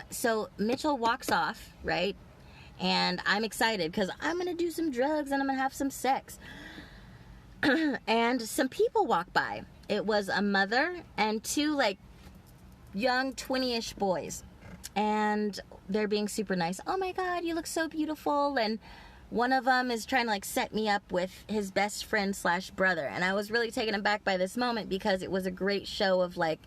So Mitchell walks off, right? And I'm excited because I'm going to do some drugs and I'm going to have some sex. And some people walk by. It was a mother and two, like, young 20-ish boys. And they're being super nice. Oh, my God, you look so beautiful. And one of them is trying to, like, set me up with his best friend / brother. And I was really taken aback by this moment, because it was a great show of, like,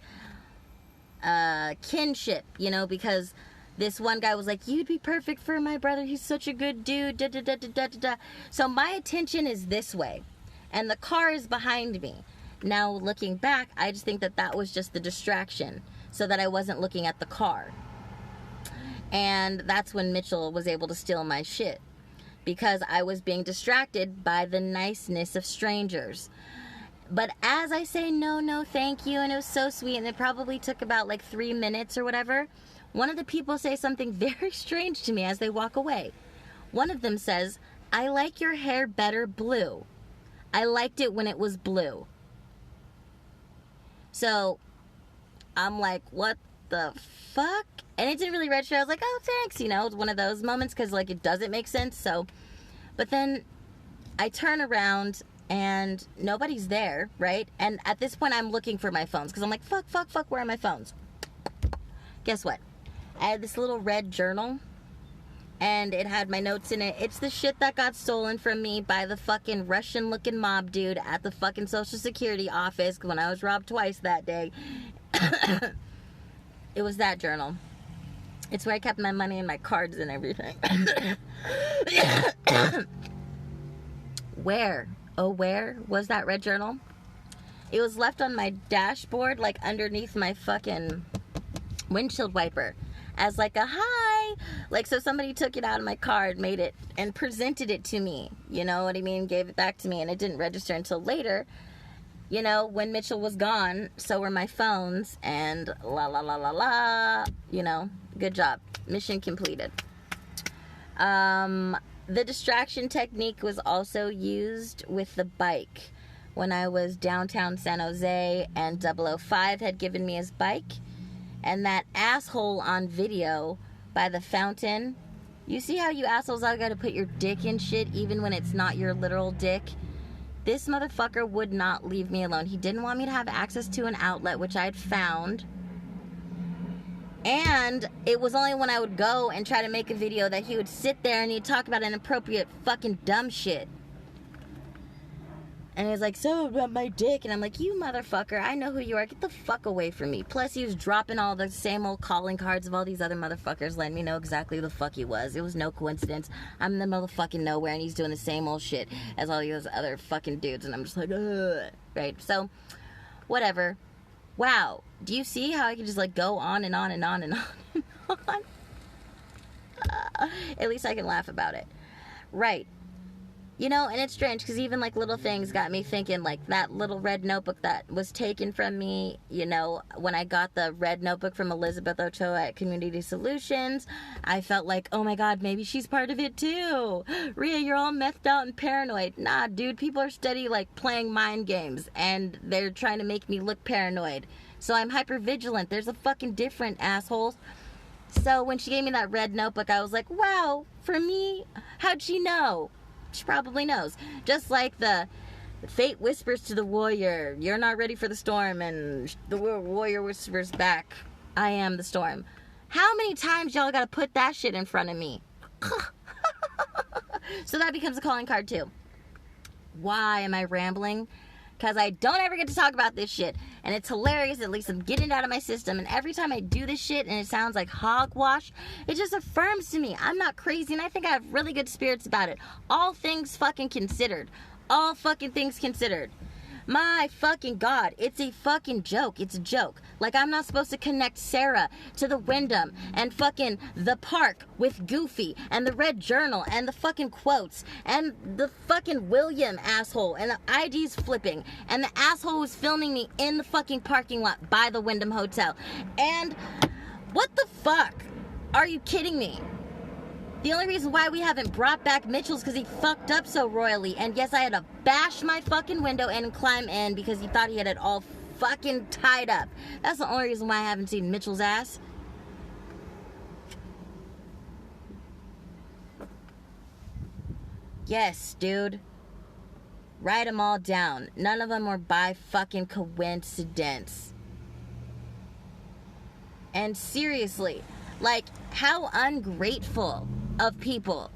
kinship, you know, because... This one guy was like, you'd be perfect for my brother. He's such a good dude. Da, da, da, da, da, da. So my attention is this way. And the car is behind me. Now, looking back, I just think that that was just the distraction. So that I wasn't looking at the car. And that's when Mitchell was able to steal my shit. Because I was being distracted by the niceness of strangers. But as I say, no, no, thank you, and it was so sweet, and it probably took about like 3 minutes or whatever, one of the people say something very strange to me as they walk away. One of them says, I like your hair better blue. I liked it when it was blue. So I'm like, what the fuck? And it didn't really register. I was like, oh, thanks. You know, it's one of those moments because, like, it doesn't make sense. So, but then I turn around and nobody's there, right? And at this point, I'm looking for my phones because I'm like, fuck, where are my phones? Guess what? I had this little red journal and it had my notes in it. It's the shit that got stolen from me by the fucking Russian-looking mob dude at the fucking Social Security office when I was robbed twice that day. It was that journal. It's where I kept my money and my cards and everything. Where was that red journal? It was left on my dashboard, like underneath my fucking windshield wiper, as like a hi. Like, so somebody took it out of my card, made it, and presented it to me. You know what I mean? Gave it back to me, and it didn't register until later. You know, when Mitchell was gone, so were my phones, and la, you know, good job. Mission completed. The distraction technique was also used with the bike. When I was downtown San Jose and 005 had given me his bike, and that asshole on video by the fountain, you see how you assholes all gotta put your dick in shit even when it's not your literal dick? This motherfucker would not leave me alone. He didn't want me to have access to an outlet, which I had found. And it was only when I would go and try to make a video that he would sit there and he'd talk about inappropriate fucking dumb shit. And he was like, so about my dick. And I'm like, you motherfucker, I know who you are. Get the fuck away from me. Plus, he was dropping all the same old calling cards of all these other motherfuckers, letting me know exactly who the fuck he was. It was no coincidence. I'm in the motherfucking nowhere, and he's doing the same old shit as all these other fucking dudes. And I'm just like, ugh. Right? So, whatever. Wow. Do you see how I can just, like, go on and on and on and on and on? At least I can laugh about it. Right. You know, and it's strange because even like little things got me thinking, like that little red notebook that was taken from me, you know, when I got the red notebook from Elizabeth Ochoa at Community Solutions, I felt like, oh my God, maybe she's part of it too. Rhea, you're all methed out and paranoid. Nah, dude, people are steady like playing mind games and they're trying to make me look paranoid. So I'm hyper vigilant. There's a fucking different assholes. So when she gave me that red notebook, I was like, wow, for me, how'd she know? She probably knows. Just like the fate whispers to the warrior, you're not ready for the storm, and the warrior whispers back, I am the storm. How many times y'all gotta put that shit in front of me? So that becomes a calling card too. Why am I rambling? Because I don't ever get to talk about this shit. And it's hilarious. At least I'm getting it out of my system. And every time I do this shit and it sounds like hogwash, it just affirms to me I'm not crazy. And I think I have really good spirits about it. All things fucking considered. All fucking things considered. My fucking God, it's a fucking joke. It's a joke. Like, I'm not supposed to connect Sarah to the Wyndham and fucking the park with Goofy and the red journal and the fucking quotes and the fucking William asshole and the ID's flipping and the asshole who's filming me in the fucking parking lot by the Wyndham Hotel. And what the fuck? Are you kidding me? The only reason why we haven't brought back Mitchell's because he fucked up so royally. And yes, I had to bash my fucking window and climb in because he thought he had it all fucking tied up. That's the only reason why I haven't seen Mitchell's ass. Yes, dude. Write them all down. None of them were by fucking coincidence. And seriously, like, how ungrateful of people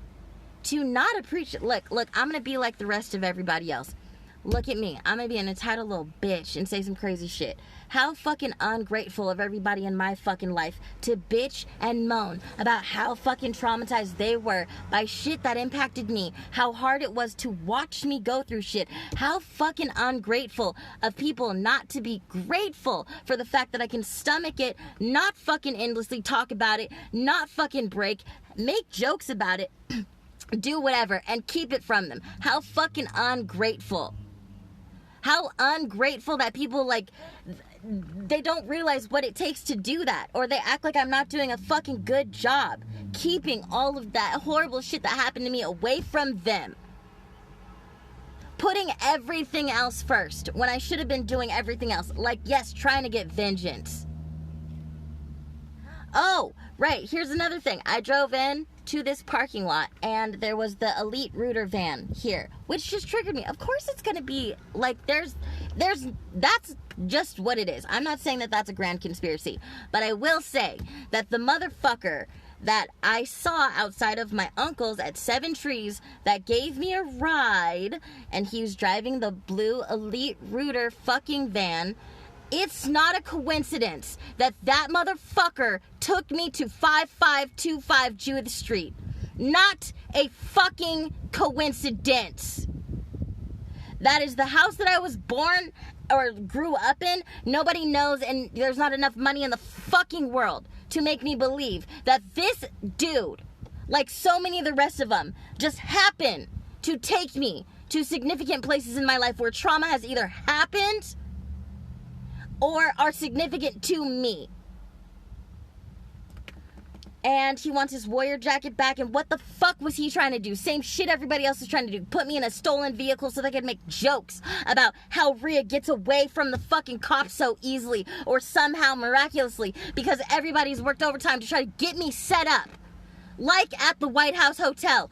to not appreciate. Look, I'm gonna be like the rest of everybody else. Look at me. I'm gonna be an entitled little bitch and say some crazy shit. How fucking ungrateful of everybody in my fucking life to bitch and moan about how fucking traumatized they were by shit that impacted me. How hard it was to watch me go through shit. How fucking ungrateful of people not to be grateful for the fact that I can stomach it, not fucking endlessly talk about it, not fucking break, make jokes about it, do whatever, and keep it from them. How fucking ungrateful. How ungrateful that people, like, they don't realize what it takes to do that. Or they act like I'm not doing a fucking good job keeping all of that horrible shit that happened to me away from them. Putting everything else first when I should have been doing everything else. Like, yes, trying to get vengeance. Oh, right, here's another thing. I drove in to this parking lot and there was the Elite Rooter van here, which just triggered me. Of course it's gonna be like, that's just what it is. I'm not saying that that's a grand conspiracy, but I will say that the motherfucker that I saw outside of my uncle's at Seven Trees that gave me a ride, and he was driving the blue Elite Rooter fucking van, it's not a coincidence that that motherfucker took me to 5525 Judith Street. Not a fucking coincidence. That is the house that I was born or grew up in. Nobody knows, and there's not enough money in the fucking world to make me believe that this dude, like so many of the rest of them, just happened to take me to significant places in my life where trauma has either happened or are significant to me. And he wants his warrior jacket back, and what the fuck was he trying to do? Same shit everybody else is trying to do. Put me in a stolen vehicle so they could make jokes about how Rhea gets away from the fucking cops so easily, or somehow miraculously, because everybody's worked overtime to try to get me set up. Like at the White House Hotel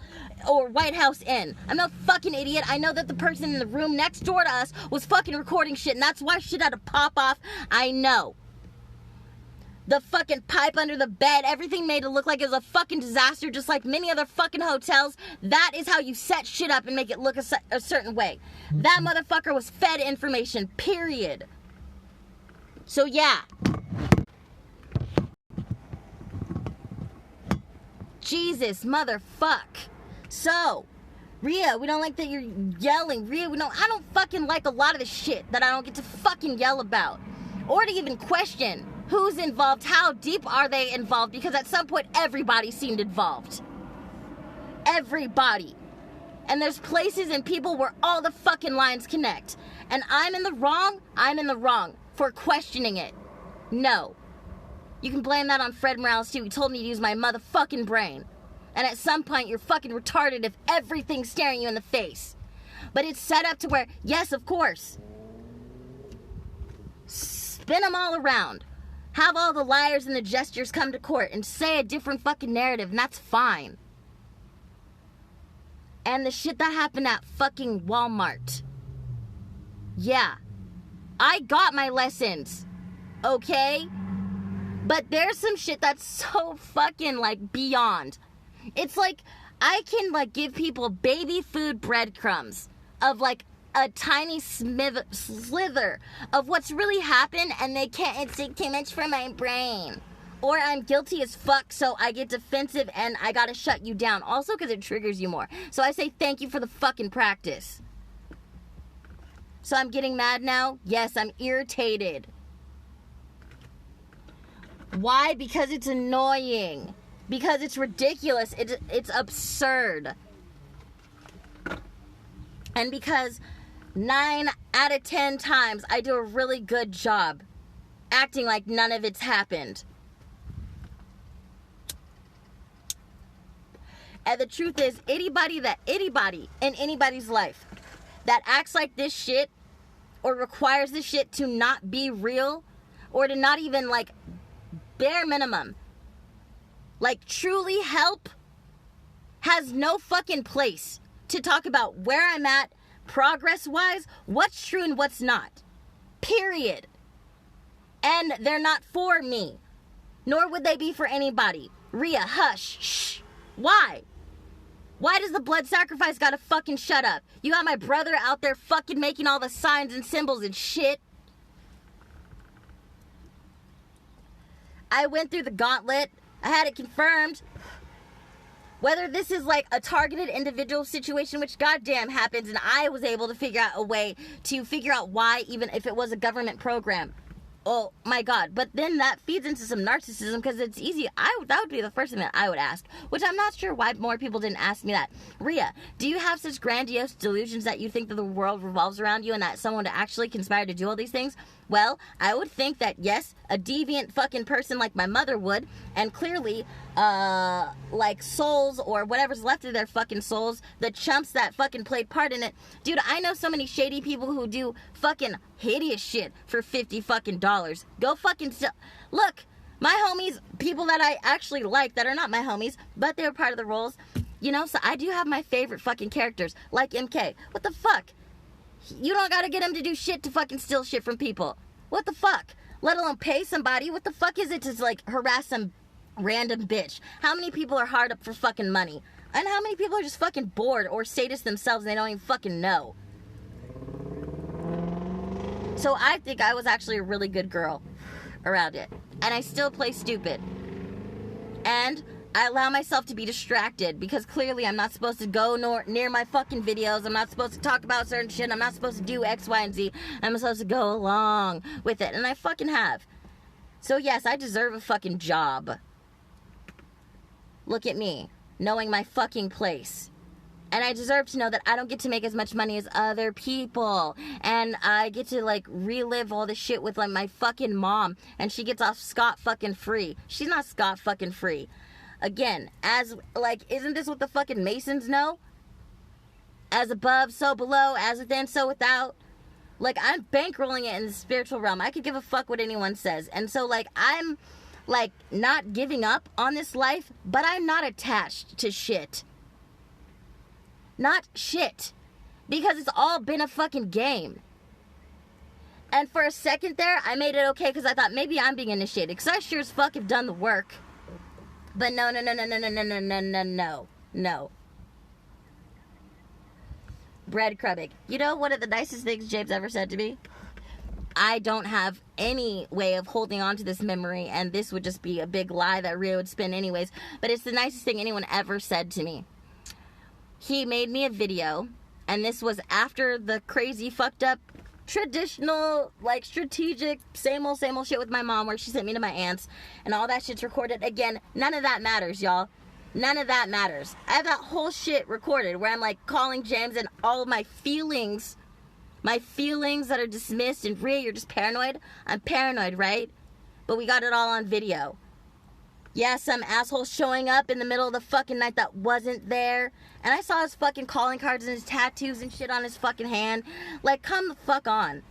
or White House Inn. I'm no fucking idiot. I know that the person in the room next door to us was fucking recording shit, and that's why shit had to pop off. I know. The fucking pipe under the bed, everything made it look like it was a fucking disaster, just like many other fucking hotels. That is how you set shit up and make it look a certain way. That motherfucker was fed information, period. So yeah. Jesus, motherfuck. So, Rhea, we don't like that you're yelling. Rhea, I don't fucking like a lot of the shit that I don't get to fucking yell about. Or to even question who's involved, how deep are they involved, because at some point everybody seemed involved. Everybody. And there's places and people where all the fucking lines connect. And I'm in the wrong for questioning it. No. You can blame that on Fred Morales too. He told me to use my motherfucking brain. And at some point, you're fucking retarded if everything's staring you in the face. But it's set up to where, yes, of course. Spin them all around. Have all the liars and the jesters come to court and say a different fucking narrative, and that's fine. And the shit that happened at fucking Walmart. Yeah. I got my lessons. Okay? But there's some shit that's so fucking, like, beyond. It's like, I can, like, give people baby food breadcrumbs of, like, a tiny slither of what's really happened, and they can't, it's too much for my brain. Or I'm guilty as fuck, so I get defensive and I gotta shut you down. Also, because it triggers you more. So I say thank you for the fucking practice. So I'm getting mad now? Yes, I'm irritated. Why? Because it's annoying. Because it's ridiculous. It's absurd. And because 9 out of 10 times I do a really good job acting like none of it's happened. And the truth is, anybody in anybody's life that acts like this shit or requires this shit to not be real, or to not even, like, bare minimum, like, truly help, has no fucking place to talk about where I'm at progress-wise, what's true and what's not. Period. And they're not for me. Nor would they be for anybody. Rhea, hush. Shh. Why? Why does the blood sacrifice gotta fucking shut up? You got my brother out there fucking making all the signs and symbols and shit. I went through the gauntlet. I had it confirmed. Whether this is like a targeted individual situation, which goddamn happens, and I was able to figure out a way to figure out why, even if it was a government program. Oh my god. But then that feeds into some narcissism because it's easy. That would be the first thing that I would ask, which I'm not sure why more people didn't ask me that. Rhea, do you have such grandiose delusions that you think that the world revolves around you and that someone would actually conspire to do all these things? Well, I would think that yes, a deviant fucking person like my mother would, and clearly, like souls or whatever's left of their fucking souls, the chumps that fucking played part in it. Dude, I know so many shady people who do fucking hideous shit for $50 fucking dollars. Go fucking look, my homies, people that I actually like that are not my homies, but they were part of the roles, you know, so I do have my favorite fucking characters, like MK. What the fuck? You don't gotta get him to do shit to fucking steal shit from people. What the fuck? Let alone pay somebody. What the fuck is it to, like, harass some random bitch? How many people are hard up for fucking money? And how many people are just fucking bored or sadists themselves and they don't even fucking know? So I think I was actually a really good girl around it. And I still play stupid. And I allow myself to be distracted because clearly I'm not supposed to go near my fucking videos. I'm not supposed to talk about certain shit. I'm not supposed to do X, Y, and Z. I'm supposed to go along with it. And I fucking have. So yes, I deserve a fucking job. Look at me, knowing my fucking place. And I deserve to know that I don't get to make as much money as other people. And I get to, like, relive all this shit with, like, my fucking mom. And she gets off scot-fucking-free. She's not scot-fucking-free. Again, as, like, isn't this what the fucking Masons know? As above, so below. As within, so without. Like, I'm bankrolling it in the spiritual realm. I could give a fuck what anyone says. And so, like, I'm, like, not giving up on this life, but I'm not attached to shit. Not shit. Because it's all been a fucking game. And for a second there, I made it okay because I thought maybe I'm being initiated. Because I sure as fuck have done the work. But no. Breadcrumbing. You know one of the nicest things James ever said to me? I don't have any way of holding on to this memory, and this would just be a big lie that Rhea would spin anyways. But it's the nicest thing anyone ever said to me. He made me a video, and this was after the crazy, fucked up, traditional, like, strategic, same old shit with my mom where she sent me to my aunt's, and all that shit's recorded. Again, none of that matters, y'all. None of that matters. I have that whole shit recorded where I'm, like, calling James and all of my feelings that are dismissed, and Rhea, you're just paranoid. I'm paranoid, right? But we got it all on video. Yeah, some asshole showing up in the middle of the fucking night that wasn't there. And I saw his fucking calling cards and his tattoos and shit on his fucking hand. Like, come the fuck on.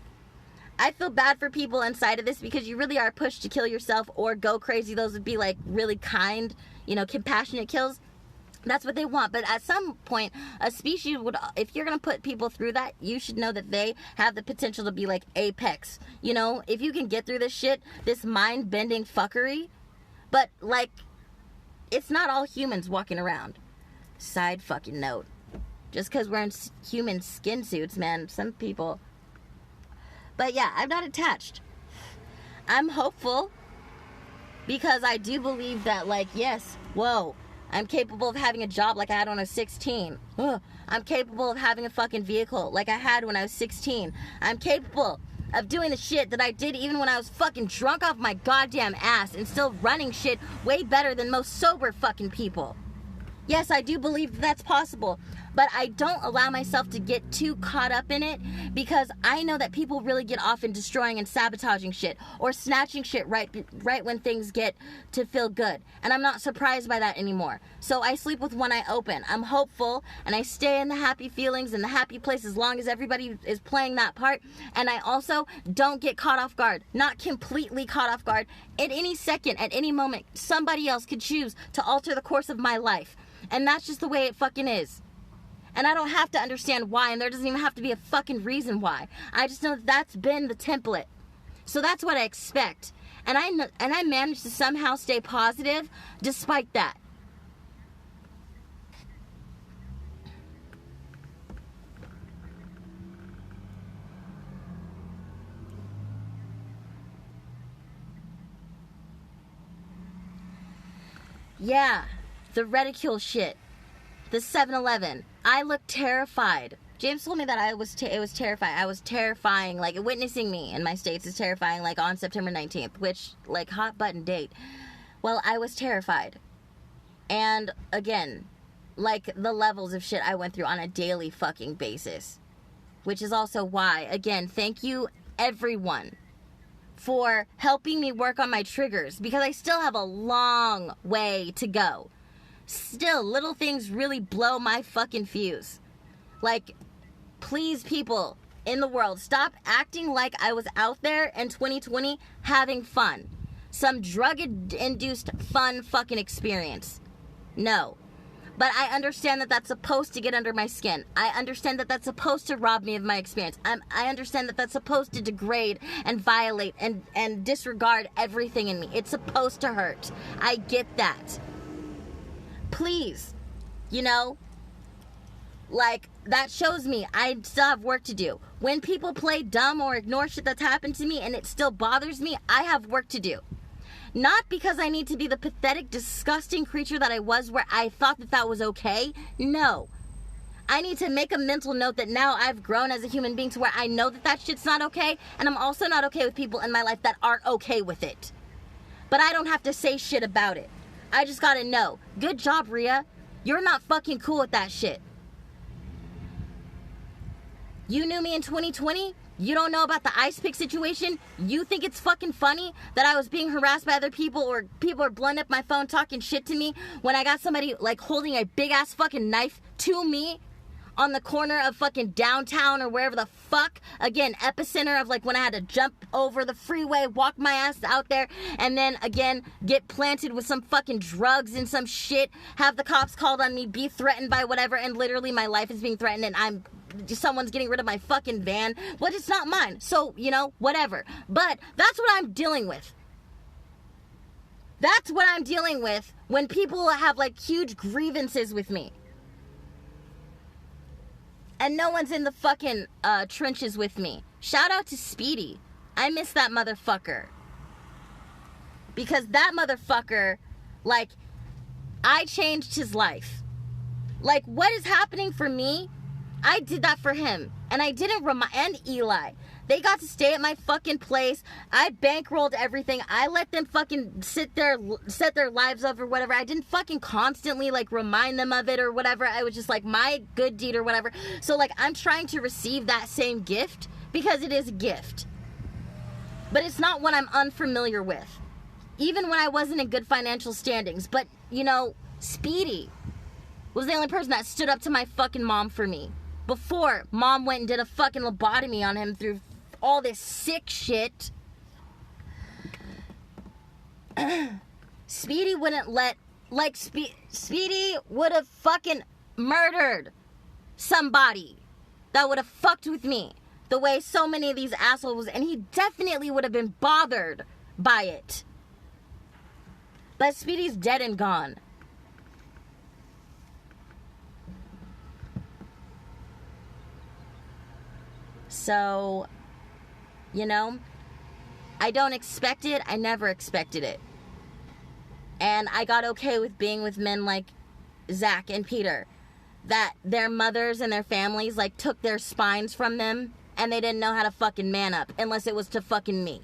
I feel bad for people inside of this because you really are pushed to kill yourself or go crazy. Those would be, like, really kind, you know, compassionate kills. That's what they want. But at some point, a species would, if you're going to put people through that, you should know that they have the potential to be, like, apex. You know, if you can get through this shit, this mind-bending fuckery. But, like, it's not all humans walking around. Side fucking note. Just because we're in human skin suits, man, some people. But yeah, I'm not attached. I'm hopeful. Because I do believe that, like, yes, whoa, I'm capable of having a job like I had when I was 16. Ugh. I'm capable of having a fucking vehicle like I had when I was 16. I'm capable of doing the shit that I did even when I was fucking drunk off my goddamn ass and still running shit way better than most sober fucking people. Yes, I do believe that's possible, but I don't allow myself to get too caught up in it because I know that people really get off in destroying and sabotaging shit or snatching shit right when things get to feel good. And I'm not surprised by that anymore. So I sleep with one eye open. I'm hopeful and I stay in the happy feelings and the happy place as long as everybody is playing that part. And I also don't get caught off guard. Not completely caught off guard. At any second, at any moment, somebody else could choose to alter the course of my life. And that's just the way it fucking is. And I don't have to understand why, and there doesn't even have to be a fucking reason why. I just know that's been the template. So that's what I expect. And I managed to somehow stay positive despite that. Yeah, the reticule shit. The 7-Eleven. I looked terrified. James told me that it was terrifying. I was terrifying. Like, witnessing me in my states is terrifying, like, on September 19th, which, like, hot button date. Well, I was terrified. And, again, like, the levels of shit I went through on a daily fucking basis. Which is also why, again, thank you, everyone, for helping me work on my triggers. Because I still have a long way to go. Still, little things really blow my fucking fuse. Like, please, people in the world, stop acting like I was out there in 2020 having fun. Some drug-induced fun fucking experience. No. But I understand that that's supposed to get under my skin. I understand that that's supposed to rob me of my experience. I understand that that's supposed to degrade and violate and disregard everything in me. It's supposed to hurt. I get that. Please, you know, like, that shows me I still have work to do. When people play dumb or ignore shit that's happened to me and it still bothers me, I have work to do. Not because I need to be the pathetic, disgusting creature that I was where I thought that that was okay. No. I need to make a mental note that now I've grown as a human being to where I know that that shit's not okay, and I'm also not okay with people in my life that aren't okay with it. But I don't have to say shit about it. I just gotta know. Good job, Rhea. You're not fucking cool with that shit. You knew me in 2020? You don't know about the ice pick situation? You think it's fucking funny that I was being harassed by other people or people are blowing up my phone talking shit to me when I got somebody like holding a big ass fucking knife to me on the corner of fucking downtown or wherever the fuck? Again, epicenter of like when I had to jump over the freeway, walk my ass out there, and then again get planted with some fucking drugs and some shit, have the cops called on me, be threatened by whatever, and literally my life is being threatened and someone's getting rid of my fucking van. Well, it's not mine, so, you know, whatever. But that's what I'm dealing with. That's what I'm dealing with when people have like huge grievances with me. And no one's in the fucking trenches with me. Shout out to Speedy. I miss that motherfucker. Because that motherfucker, like, I changed his life. Like, what is happening for me, I did that for him. And I didn't and Eli. They got to stay at my fucking place. I bankrolled everything. I let them fucking set their lives up or whatever. I didn't fucking constantly like remind them of it or whatever. I was just like my good deed or whatever. So like I'm trying to receive that same gift because it is a gift. But it's not one I'm unfamiliar with. Even when I wasn't in good financial standings. But, you know, Speedy was the only person that stood up to my fucking mom for me. Before mom went and did a fucking lobotomy on him through all this sick shit. Speedy wouldn't let, like, Speedy would have fucking murdered somebody that would have fucked with me the way so many of these assholes, and he definitely would have been bothered by it. But Speedy's dead and gone. So, you know, I don't expect it. I never expected it. And I got okay with being with men like Zach and Peter. That their mothers and their families, like, took their spines from them. And they didn't know how to fucking man up. Unless it was to fucking me.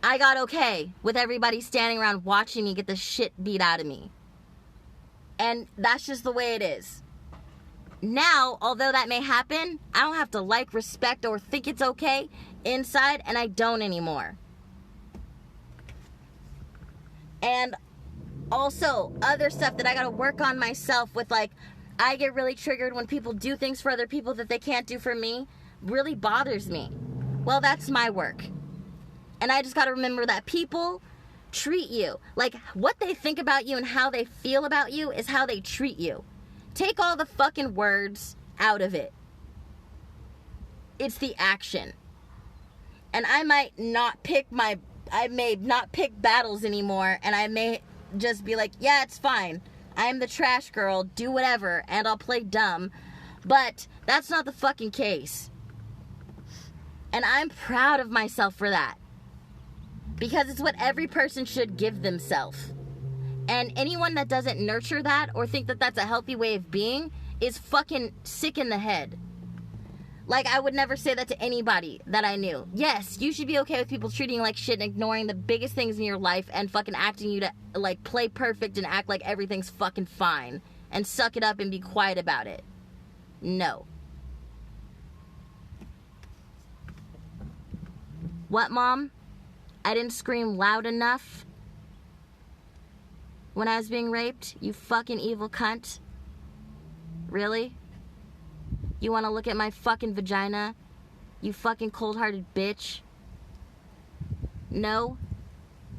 I got okay with everybody standing around watching me get the shit beat out of me. And that's just the way it is. Now, although that may happen, I don't have to like, respect, or think it's okay inside, and I don't anymore. And also, other stuff that I gotta work on myself with, like, I get really triggered when people do things for other people that they can't do for me. Really bothers me. Well, that's my work. And I just gotta remember that people treat you. Like, what they think about you and how they feel about you is how they treat you. Take all the fucking words out of it. It's the action. And I may not pick battles anymore, and I may just be like, yeah, it's fine. I'm the trash girl, do whatever, and I'll play dumb. But that's not the fucking case. And I'm proud of myself for that. Because it's what every person should give themselves. And anyone that doesn't nurture that or think that that's a healthy way of being is fucking sick in the head. Like, I would never say that to anybody that I knew. Yes, you should be okay with people treating you like shit and ignoring the biggest things in your life and fucking acting you to, like, play perfect and act like everything's fucking fine. And suck it up and be quiet about it. No. What, Mom? I didn't scream loud enough when I was being raped? You fucking evil cunt. Really? You want to look at my fucking vagina? You fucking cold-hearted bitch. No?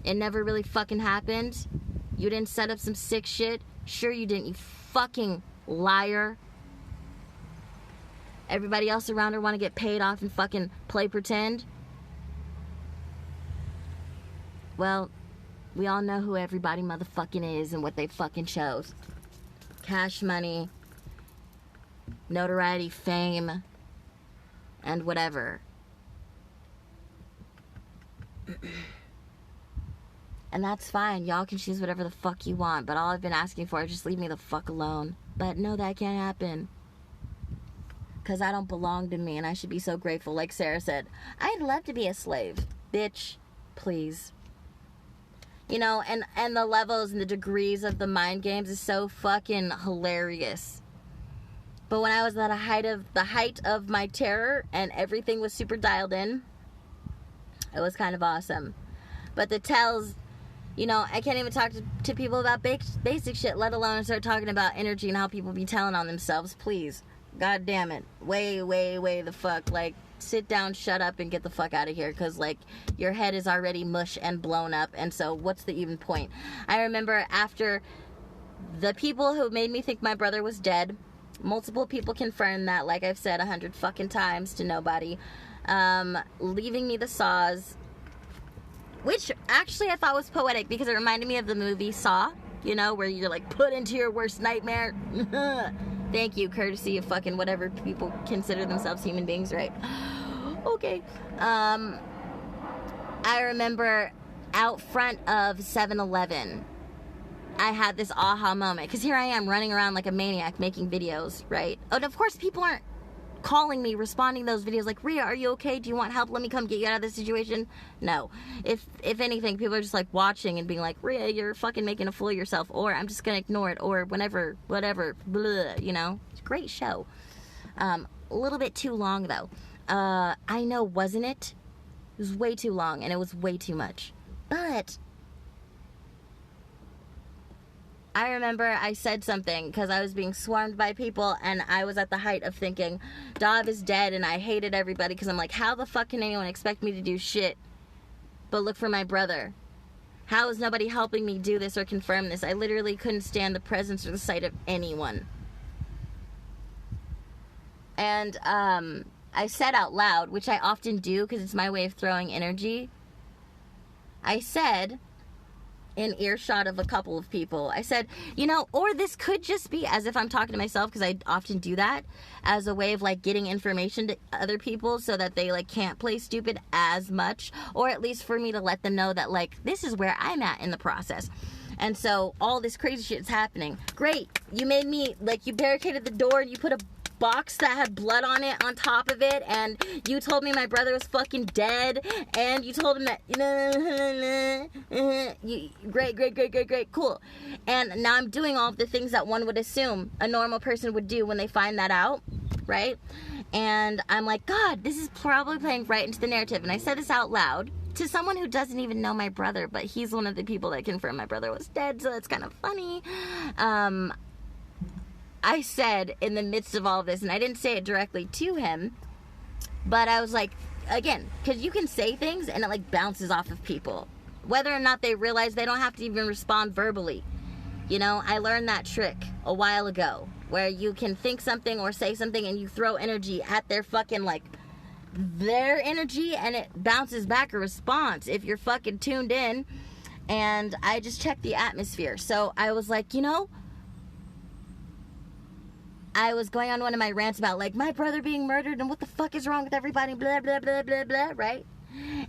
It never really fucking happened? You didn't set up some sick shit? Sure you didn't, you fucking liar. Everybody else around her want to get paid off and fucking play pretend? Well, we all know who everybody motherfucking is and what they fucking chose. Cash money, notoriety, fame, and whatever. And that's fine. Y'all can choose whatever the fuck you want, but all I've been asking for is just leave me the fuck alone. But no, that can't happen. Because I don't belong to me, and I should be so grateful. Like Sarah said, I'd love to be a slave. Bitch, please. You know, and the levels and the degrees of the mind games is so fucking hilarious. But when I was at the height of my terror and everything was super dialed in, it was kind of awesome. But the tells, you know, I can't even talk to people about basic shit, let alone start talking about energy and how people be telling on themselves. Please. God damn it. Way the fuck. Like, sit down, shut up, and get the fuck out of here. Because, like, your head is already mush and blown up. And so, what's the even point? I remember after the people who made me think my brother was dead, multiple people confirmed that, like I've said 100 fucking times to nobody, leaving me the saws, which actually I thought was poetic because it reminded me of the movie Saw, you know, where you're like put into your worst nightmare. Thank you, courtesy of fucking whatever people consider themselves human beings, right? Okay. I remember out front of 7-Eleven, I had this aha moment, because here I am running around like a maniac making videos, right? And of course people aren't calling me, responding to those videos like, Rhea, are you okay? Do you want help? Let me come get you out of this situation. No. If anything, people are just like watching and being like, Rhea, you're fucking making a fool of yourself, or I'm just gonna ignore it, or whatever, blah, you know? It's a great show. A little bit too long though. I know, wasn't it? It was way too long and it was way too much. But I remember I said something because I was being swarmed by people and I was at the height of thinking Dov is dead, and I hated everybody because I'm like, how the fuck can anyone expect me to do shit but look for my brother? How is nobody helping me do this or confirm this? I literally couldn't stand the presence or the sight of anyone. And I said out loud, which I often do because it's my way of throwing energy, I said, in earshot of a couple of people, I said, you know, or this could just be, as if I'm talking to myself, because I often do that as a way of like getting information to other people so that they like can't play stupid as much, or at least for me to let them know that like this is where I'm at in the process. And so all this crazy shit is happening. Great, you made me, like, you barricaded the door and you put a box that had blood on it on top of it, and you told me my brother was fucking dead, and you told him that great, cool. And now I'm doing all of the things that one would assume a normal person would do when they find that out, right? And I'm like, God, this is probably playing right into the narrative. And I said this out loud to someone who doesn't even know my brother, but he's one of the people that confirmed my brother was dead, so that's kind of funny. I said in the midst of all of this, and I didn't say it directly to him, but I was like, again, because you can say things and it like bounces off of people, whether or not they realize they don't have to even respond verbally. You know, I learned that trick a while ago, where you can think something or say something and you throw energy at their fucking, like, their energy, and it bounces back a response if you're fucking tuned in. And I just checked the atmosphere. So I was like, you know, I was going on one of my rants about, like, my brother being murdered and what the fuck is wrong with everybody, blah, blah, blah, blah, blah, right?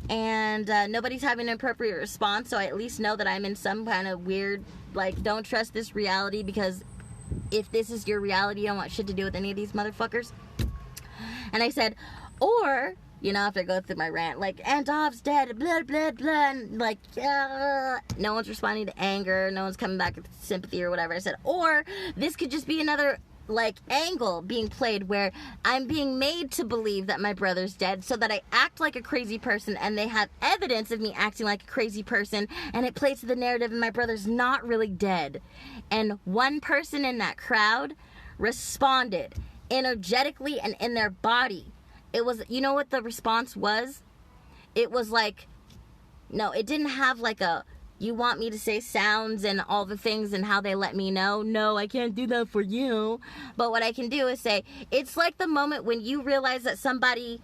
And nobody's having an appropriate response, so I at least know that I'm in some kind of weird, like, don't trust this reality because if this is your reality, you don't want shit to do with any of these motherfuckers. And I said, or, you know, after I go through my rant, like, and Dov's dead, blah, blah, blah, and like, no one's responding to anger, no one's coming back with sympathy or whatever. I said, or this could just be another, like, angle being played where I'm being made to believe that my brother's dead so that I act like a crazy person, and they have evidence of me acting like a crazy person, and it plays to the narrative and my brother's not really dead. And one person in that crowd responded energetically and in their body. It was, you know what the response was? It was like, no, it didn't have like a, you want me to say sounds and all the things and how they let me know. No, I can't do that for you. But what I can do is say, it's like the moment when you realize that somebody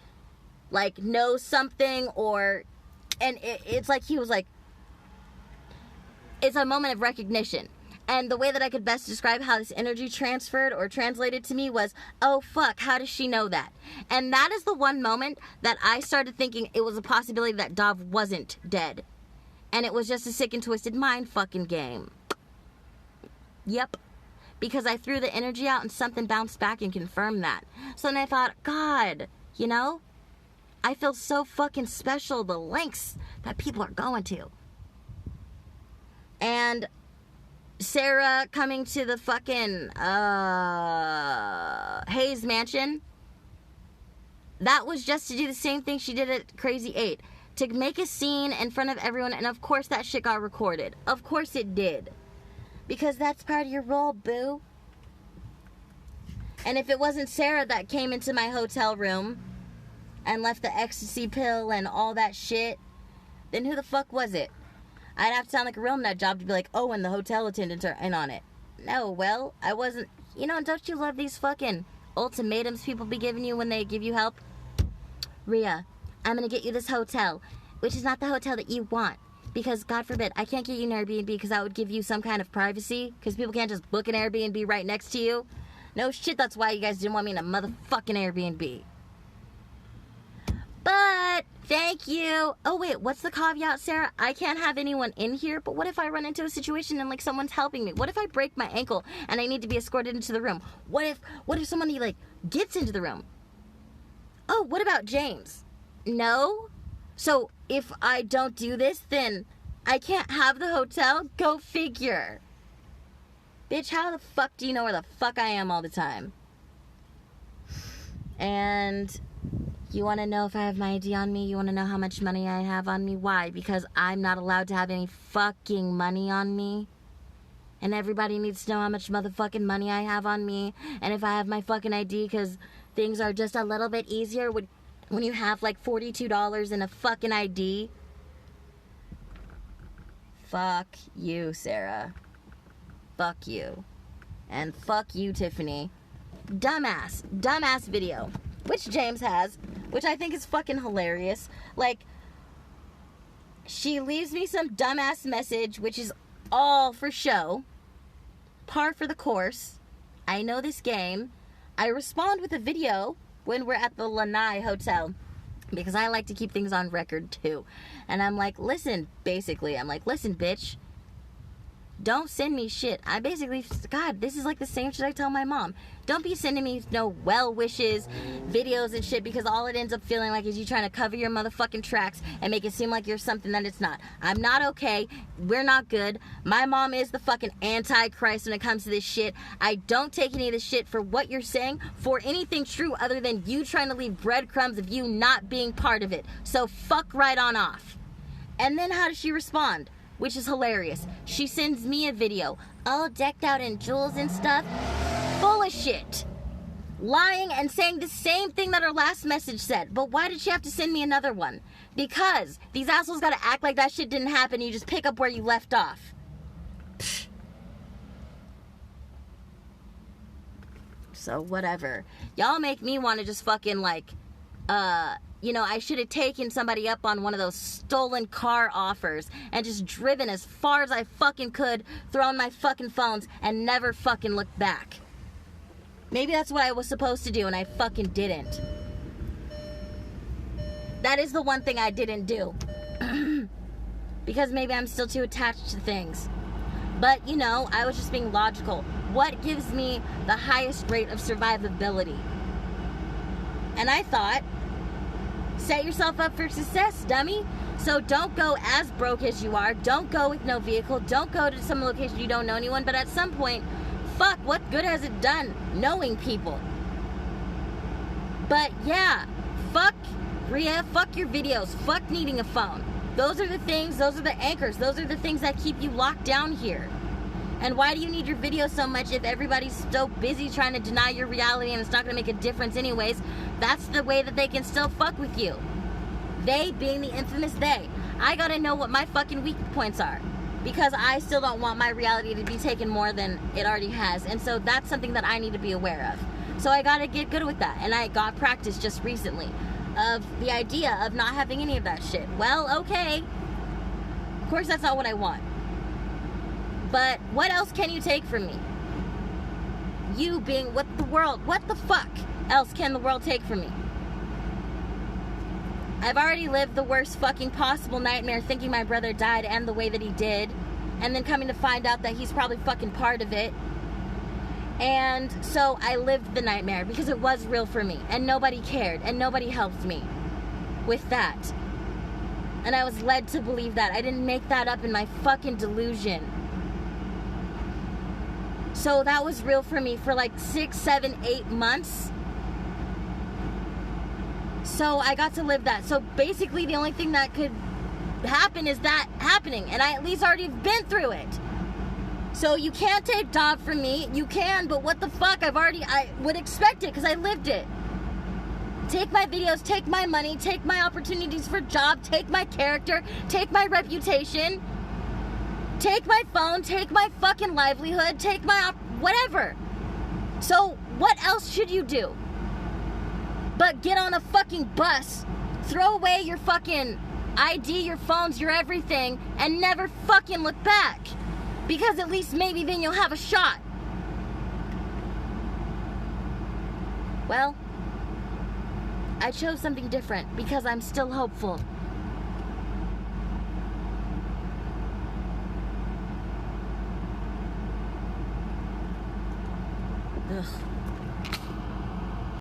like knows something, or, and it's like he was like, it's a moment of recognition. And the way that I could best describe how this energy transferred or translated to me was, oh fuck, how does she know that? And that is the one moment that I started thinking it was a possibility that Dov wasn't dead. And it was just a sick and twisted mind fucking game. Yep. Because I threw the energy out and something bounced back and confirmed that. So then I thought, God, you know, I feel so fucking special, the lengths that people are going to. And Sarah coming to the fucking Hayes Mansion, that was just to do the same thing she did at Crazy 8. To make a scene in front of everyone, and of course that shit got recorded. Of course it did. Because that's part of your role, boo. And if it wasn't Sarah that came into my hotel room and left the ecstasy pill and all that shit, then who the fuck was it? I'd have to sound like a real nut job to be like, oh, and the hotel attendants are in on it. No, well, I wasn't. You know, don't you love these fucking ultimatums people be giving you when they give you help? Rhea, I'm gonna get you this hotel, which is not the hotel that you want. Because, God forbid, I can't get you an Airbnb because that would give you some kind of privacy. Because people can't just book an Airbnb right next to you. No shit, that's why you guys didn't want me in a motherfucking Airbnb. But, thank you. Oh, wait, what's the caveat, Sarah? I can't have anyone in here, but what if I run into a situation and, like, someone's helping me? What if I break my ankle and I need to be escorted into the room? What if somebody, like, gets into the room? Oh, what about James? No? So, if I don't do this, then I can't have the hotel? Go figure. Bitch, how the fuck do you know where the fuck I am all the time? And you want to know if I have my ID on me? You want to know how much money I have on me? Why? Because I'm not allowed to have any fucking money on me. And everybody needs to know how much motherfucking money I have on me. And if I have my fucking ID, because things are just a little bit easier when you have like $42 in a fucking ID. Fuck you, Sarah. Fuck you. And fuck you, Tiffany. Dumbass video. Which James has. Which I think is fucking hilarious. Like, she leaves me some dumbass message, which is all for show. Par for the course. I know this game. I respond with a video when we're at the Lanai Hotel. Because I like to keep things on record, too. And I'm like, listen, basically. I'm like, listen, bitch. Don't send me shit. I basically, God, this is like the same shit I tell my mom. Don't be sending me no well wishes, videos and shit, because all it ends up feeling like is you trying to cover your motherfucking tracks and make it seem like you're something that it's not. I'm not okay. We're not good. My mom is the fucking antichrist when it comes to this shit. I don't take any of this shit for what you're saying for anything true other than you trying to leave breadcrumbs of you not being part of it. So fuck right on off. And then how does she respond? Which is hilarious. She sends me a video, all decked out in jewels and stuff, full of shit. Lying and saying the same thing that her last message said. But why did she have to send me another one? Because these assholes gotta act like that shit didn't happen. You just pick up where you left off. Pfft. So whatever. Y'all make me want to just fucking like, you know, I should have taken somebody up on one of those stolen car offers and just driven as far as I fucking could, thrown my fucking phones, and never fucking looked back. Maybe that's what I was supposed to do, and I fucking didn't. That is the one thing I didn't do. Because maybe I'm still too attached to things. But, you know, I was just being logical. What gives me the highest rate of survivability? And I thought, set yourself up for success, dummy. So don't go as broke as you are. Don't go with no vehicle. Don't go to some location you don't know anyone. But at some point, fuck, what good has it done knowing people? But yeah, fuck Rhea, fuck your videos, fuck needing a phone. Those are the things, those are the anchors, those are the things that keep you locked down here. And why do you need your video so much if everybody's so busy trying to deny your reality and it's not going to make a difference anyways? That's the way that they can still fuck with you. They being the infamous they. I gotta know what my fucking weak points are, because I still don't want my reality to be taken more than it already has. And so that's something that I need to be aware of. So I gotta get good with that. And I got practice just recently of the idea of not having any of that shit. Well, okay. Of course that's not what I want. But what else can you take from me? You being what the fuck else can the world take from me? I've already lived the worst fucking possible nightmare thinking my brother died and the way that he did. And then coming to find out that he's probably fucking part of it. And so I lived the nightmare because it was real for me. And nobody cared. And nobody helped me with that. And I was led to believe that. I didn't make that up in my fucking delusion. So that was real for me for like 6, 7, 8 months. So I got to live that. So basically the only thing that could happen is that happening. And I at least already have been through it. So you can't take job from me. You can, but what the fuck? I would expect it because I lived it. Take my videos, take my money, take my opportunities for job, take my character, take my reputation, take my phone, take my fucking livelihood, take my whatever. So what else should you do? But get on a fucking bus, throw away your fucking ID, your phones, your everything, and never fucking look back. Because at least maybe then you'll have a shot. Well, I chose something different because I'm still hopeful. Ugh.